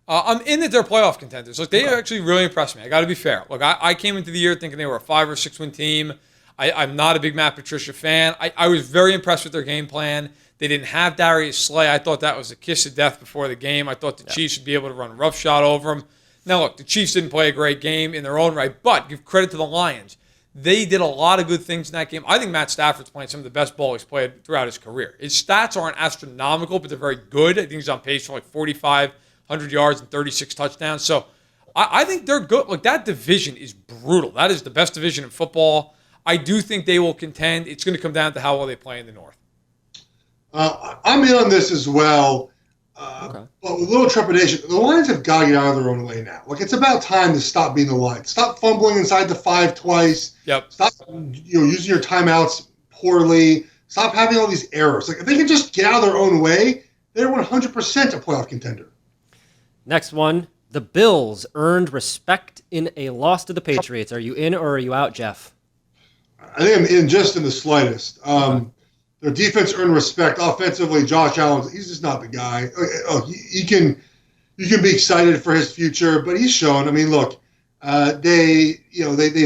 Speaker 4: I'm in that they're playoff contenders. Look, they actually really impressed me. I got to be fair. Look, I came into the year thinking they were a 5 or 6 win team. I'm not a big Matt Patricia fan. I was very impressed with their game plan. They didn't have Darius Slay. I thought that was a kiss of death before the game. I thought the Chiefs would be able to run roughshod over them. Now, look, the Chiefs didn't play a great game in their own right, but give credit to the Lions. They did a lot of good things in that game. I think Matt Stafford's playing some of the best ball he's played throughout his career. His stats aren't astronomical, but they're very good. I think he's on pace for like 4,500 yards and 36 touchdowns. So I think they're good. Look, that division is brutal. That is the best division in football. I do think they will contend. It's going to come down to how well they play in the North.
Speaker 5: I'm in on this as well, but with a little trepidation. The Lions have got to get out of their own way now. Like, it's about time to stop being the Lions. Stop fumbling inside the 5 twice.
Speaker 4: Yep.
Speaker 5: Stop, using your timeouts poorly. Stop having all these errors. Like, if they can just get out of their own way, they're 100% a playoff contender.
Speaker 3: Next one, the Bills earned respect in a loss to the Patriots. Are you in or are you out, Jeff?
Speaker 5: I think I'm in just in the slightest. Their defense earned respect. Offensively, Josh Allen, he's just not the guy. You can be excited for his future, but he's shown. I mean, look, they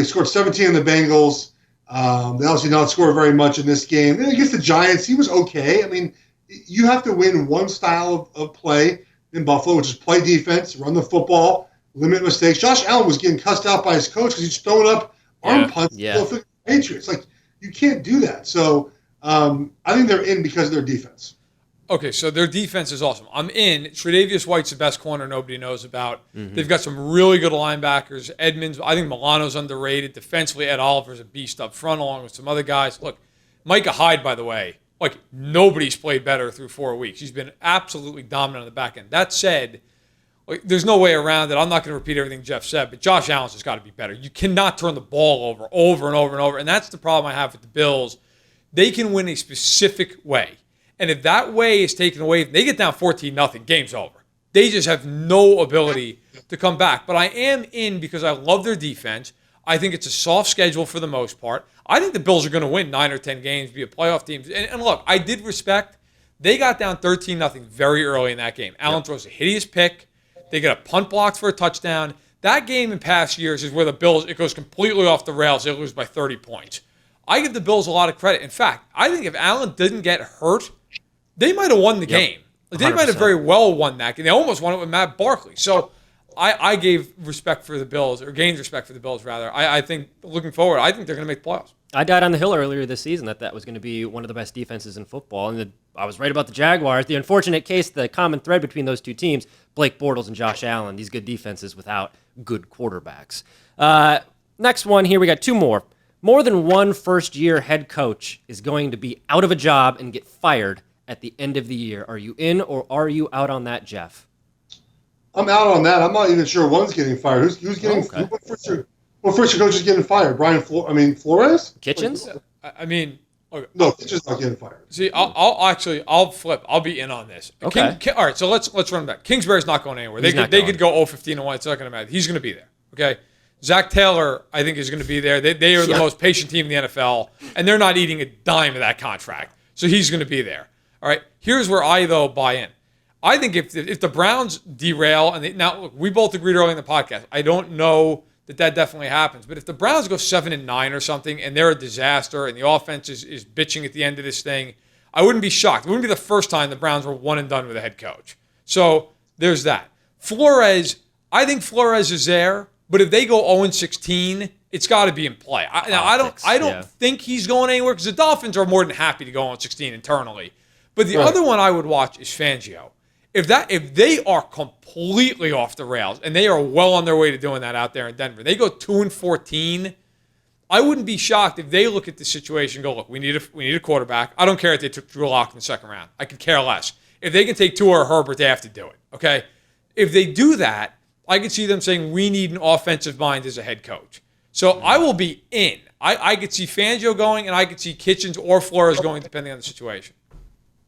Speaker 5: scored 17 in the Bengals. They obviously not scored very much in this game. And against the Giants, he was okay. I mean, you have to win one style of play in Buffalo, which is play defense, run the football, limit mistakes. Josh Allen was getting cussed out by his coach because he's throwing up arm punts to the Patriots. Like, you can't do that. So I think they're in because of their defense.
Speaker 4: Okay, so their defense is awesome. I'm in. Tre'Davious White's the best corner nobody knows about. Mm-hmm. They've got some really good linebackers. Edmonds, I think Milano's underrated. Defensively, Ed Oliver's a beast up front along with some other guys. Look, Micah Hyde, by the way, like, nobody's played better through 4 weeks. He's been absolutely dominant on the back end. That said, like, there's no way around it. I'm not going to repeat everything Jeff said, but Josh Allen's just got to be better. You cannot turn the ball over and over and over. And that's the problem I have with the Bills. They can win a specific way. And if that way is taken away, they get down 14-0, game's over. They just have no ability to come back. But I am in because I love their defense. I think it's a soft schedule for the most part. I think the Bills are going to win 9 or 10 games, be a playoff team. And look, I did respect, they got down 13-0 very early in that game. Allen throws a hideous pick. They get a punt blocked for a touchdown. That game in past years is where the Bills, it goes completely off the rails. They lose by 30 points. I give the Bills a lot of credit. In fact, I think if Allen didn't get hurt, they might have won the game. They might have very well won that game. They almost won it with Matt Barkley. So I gave respect for the Bills, or gained respect for the Bills, rather. I think, looking forward, I think they're going to make the playoffs.
Speaker 3: I died on the hill earlier this season that was going to be one of the best defenses in football, and I was right about the Jaguars. The unfortunate case, the common thread between those two teams, Blake Bortles and Josh Allen, these good defenses without good quarterbacks. Next one here, we got 2 more. More than one first-year head coach is going to be out of a job and get fired at the end of the year. Are you in or are you out on that, Jeff?
Speaker 5: I'm out on that. I'm not even sure one's getting fired. Who's getting what first year coach is getting fired? Flores?
Speaker 3: Kitchens?
Speaker 4: Okay.
Speaker 5: No, Kitchens not getting fired.
Speaker 4: See, I'll flip. I'll be in on this.
Speaker 3: Okay.
Speaker 4: All right, so let's run back. Kingsbury's not going anywhere. They could go 0-15-1. It's not going to matter. He's going to be there. Okay. Zach Taylor, I think, is going to be there. They are the most patient team in the NFL, and they're not eating a dime of that contract. So he's going to be there. All right. Here's where I, though, buy in. I think if the Browns derail, now, look, we both agreed early in the podcast. I don't know that definitely happens. But if the Browns go 7-9 or something, and they're a disaster, and the offense is bitching at the end of this thing, I wouldn't be shocked. It wouldn't be the first time the Browns were one and done with a head coach. So there's that. Flores, I think Flores is there. But if they go 0-16, it's got to be in play. I don't think he's going anywhere because the Dolphins are more than happy to go 0-16 internally. But the other one I would watch is Fangio. If they are completely off the rails, and they are well on their way to doing that out there in Denver, they go 2-14. I wouldn't be shocked if they look at the situation and go, look, we need a quarterback. I don't care if they took Drew Lock in the second round. I could care less. If they can take Tua or Herbert, they have to do it. Okay? If they do that, I can see them saying, we need an offensive mind as a head coach. So I will be in. I could see Fangio going, and I could see Kitchens or Flores going, depending on the situation.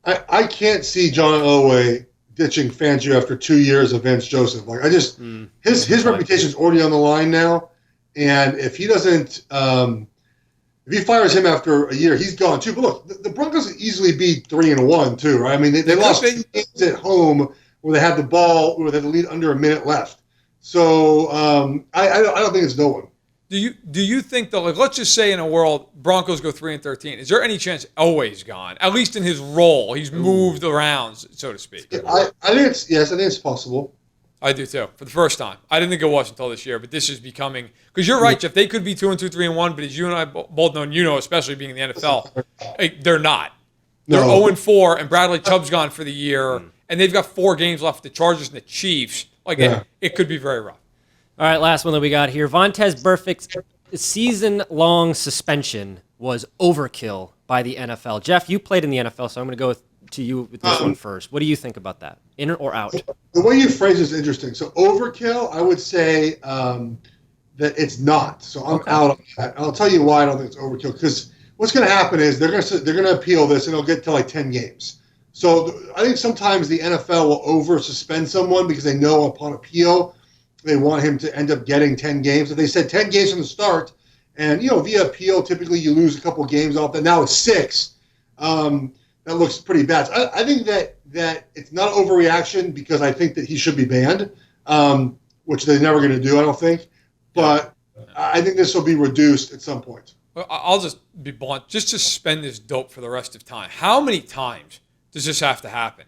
Speaker 5: I can't see John Elway ditching Fangio after 2 years of Vance Joseph. Like I just his reputation is already on the line now, and if he doesn't, if he fires him after a year, he's gone too. But look, the Broncos could easily be 3-1 too, right? I mean, they lost 2 games at home where they had the ball, where they had the lead under a minute left. So I don't think it's no one.
Speaker 4: Do you think though? Like, let's just say in a world Broncos go 3-13, is there any chance Elway's gone? At least in his role, he's moved around, so to speak.
Speaker 5: I think it's possible.
Speaker 4: I do too. For the first time, I didn't think it was until this year, but this is becoming because you're right, Jeff. They could be 2-2, 3-1, but as you and I both know, and you know, especially being in the NFL, they're not. They're 0-4, and Bradley Chubb's gone for the year, and they've got 4 games left. The Chargers and the Chiefs. It could be very rough.
Speaker 3: All right, last one that we got here. Vontaze Burfict's season-long suspension was overkill by the NFL. Jeff, you played in the NFL, so I'm going to go to you with this one first. What do you think about that? In or out?
Speaker 5: The way you phrase it is interesting. So overkill, I would say that it's not. So I'm out on that. I'll tell you why I don't think it's overkill. Because what's going to happen is they're going to appeal this, and it'll get to like 10 games. So I think sometimes the NFL will over-suspend someone because they know upon appeal they want him to end up getting 10 games. If they said 10 games from the start, and, via appeal, typically you lose a couple of games off that. Now it's 6. That looks pretty bad. So I think that it's not overreaction because I think that he should be banned, which they're never going to do, I don't think. But I think this will be reduced at some point.
Speaker 4: I'll just be blunt. Just suspend this dope for the rest of time. How many times does this have to happen?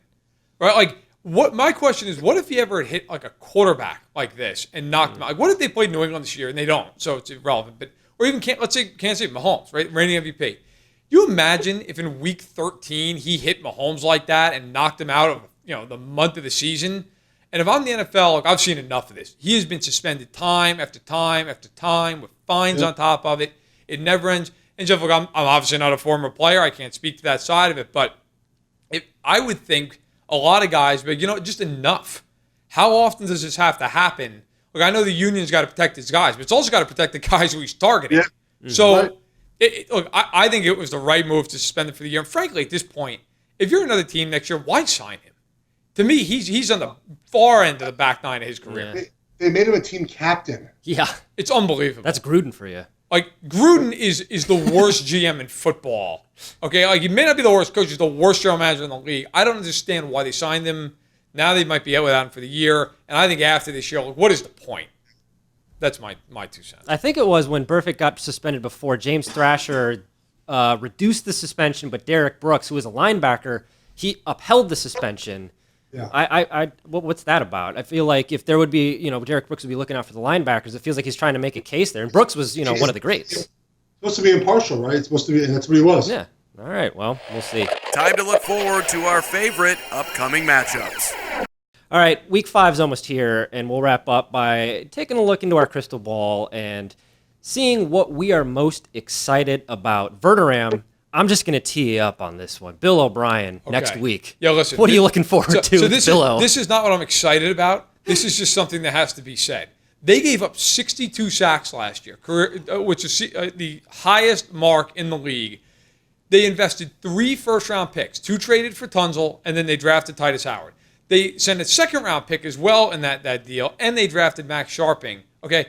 Speaker 4: Right? Like, what my question is, what if he ever hit like a quarterback like this and knocked him out? Like, what if they played New England this year and they don't? So it's irrelevant. But or even let's say Kansas City, Mahomes, right? Reigning MVP. You imagine if in week 13 he hit Mahomes like that and knocked him out of the month of the season? And if I'm the NFL, look, I've seen enough of this. He has been suspended time after time after time with fines on top of it. It never ends. And Jeff, look, I'm obviously not a former player. I can't speak to that side of it. But I would think a lot of guys, but just enough. How often does this have to happen? Look, I know the union's got to protect its guys, but it's also got to protect the guys who he's targeting. Yeah. So, look, I think it was the right move to suspend him for the year. And frankly, at this point, if you're another team next year, why sign him? To me, he's on the far end of the back nine of his career.
Speaker 5: Yeah. They made him a team captain.
Speaker 3: Yeah.
Speaker 4: It's unbelievable.
Speaker 3: That's Gruden for you.
Speaker 4: Like, Gruden is the worst GM in football. Okay, like, he may not be the worst coach, he's the worst general manager in the league. I don't understand why they signed him. Now they might be out without him for the year. And I think after this year, what is the point? That's my 2 cents.
Speaker 3: I think it was when Burfict got suspended before, James Thrasher reduced the suspension, but Derek Brooks, who was a linebacker, he upheld the suspension. Yeah. What's that about? I feel like if there would be, Derek Brooks would be looking out for the linebackers. It feels like he's trying to make a case there. And Brooks was, one of the greats.
Speaker 5: Supposed to be impartial, right? It's supposed to be, and that's what he was.
Speaker 3: Yeah. All right. Well, we'll see.
Speaker 2: Time to look forward to our favorite upcoming matchups.
Speaker 3: All right. Week 5 is almost here, and we'll wrap up by taking a look into our crystal ball and seeing what we are most excited about. Verderame, I'm just going to tee you up on this one. Bill O'Brien next week.
Speaker 4: Yeah, listen.
Speaker 3: What are you looking forward to?
Speaker 4: So this is not what I'm excited about. This is just something that has to be said. They gave up 62 sacks last year, which is the highest mark in the league. They invested 3 first-round picks, 2 traded for Tunzel, and then they drafted Titus Howard. They sent a second-round pick as well in that deal, and they drafted Max Sharping. Okay,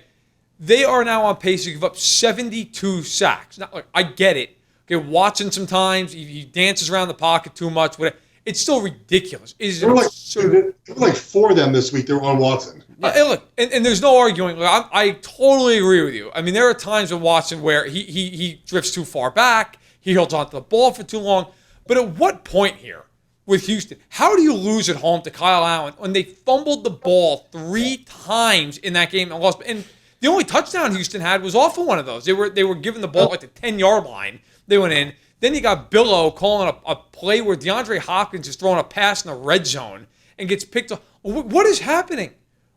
Speaker 4: they are now on pace to give up 72 sacks. Now, look, I get it. Okay, Watson sometimes he dances around the pocket too much. Whatever. It's still ridiculous.
Speaker 5: There were like 4 of them this week. They were on Watson.
Speaker 4: Look, and there's no arguing. Look, I totally agree with you. I mean, there are times with Watson where he drifts too far back. He holds onto the ball for too long. But at what point here with Houston, how do you lose at home to Kyle Allen when they fumbled the ball 3 times in that game and lost? And the only touchdown Houston had was off of one of those. They were given the ball at the 10-yard line. They went in. Then you got Billo calling a play where DeAndre Hopkins is throwing a pass in the red zone and gets picked up. What is happening?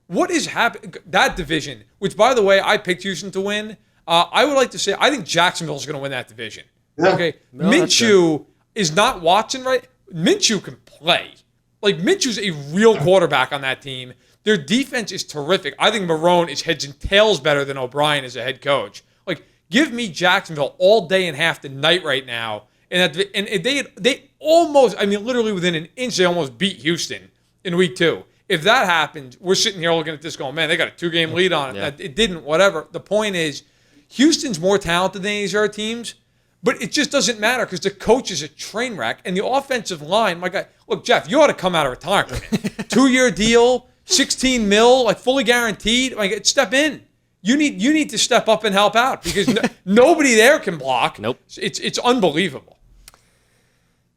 Speaker 4: What is happening? That division, which, by the way, I picked Houston to win. I would like to say I think Jacksonville is going to win that division. Yeah. Okay, no, Minshew is not Watson, right? Minshew can play. Like, Minshew's a real quarterback on that team. Their defense is terrific. I think Marrone is heads and tails better than O'Brien as a head coach. Like, Give me Jacksonville all day and half the night right now. And they almost, I mean, literally within an inch, they almost beat Houston in week 2. If that happened, we're sitting here looking at this going, man, they got a 2-game lead on it.
Speaker 3: Yeah.
Speaker 4: It didn't, whatever. The point is, Houston's more talented than these other teams, but it just doesn't matter because the coach is a train wreck. And the offensive line, my God, look, Jeff, you ought to come out of retirement. 2-year deal, $16 million, like fully guaranteed. Like, step in. You need to step up and help out because nobody there can block.
Speaker 3: Nope.
Speaker 4: It's unbelievable.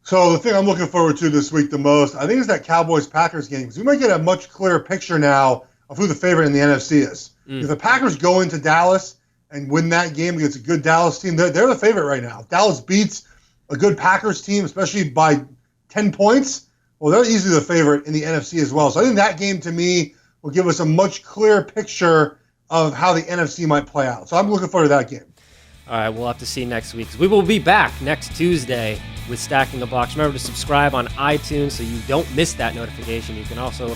Speaker 5: So the thing I'm looking forward to this week the most, I think, is that Cowboys-Packers game. Because we might get a much clearer picture now of who the favorite in the NFC is. If the Packers go into Dallas and win that game against a good Dallas team, they're the favorite right now. If Dallas beats a good Packers team, especially by 10 points, well, they're easily the favorite in the NFC as well. So I think that game, to me, will give us a much clearer picture of how the NFC might play out. So I'm looking forward to that game.
Speaker 3: All right, we'll have to see next week. We will be back next Tuesday with Stacking the Box. Remember to subscribe on iTunes so you don't miss that notification. You can also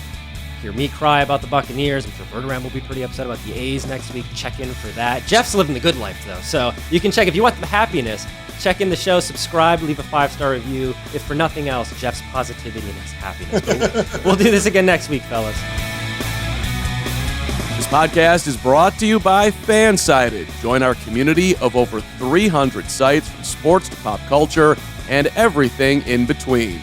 Speaker 3: hear me cry about the Buccaneers. I'm sure Verderame will be pretty upset about the A's next week. Check in for that. Jeff's living the good life, though, so you can check. If you want the happiness, check in the show, subscribe, leave a 5-star review. If for nothing else, Jeff's positivity and his happiness. We'll do this again next week, fellas.
Speaker 2: This podcast is brought to you by FanSided. Join our community of over 300 sites from sports to pop culture and everything in between.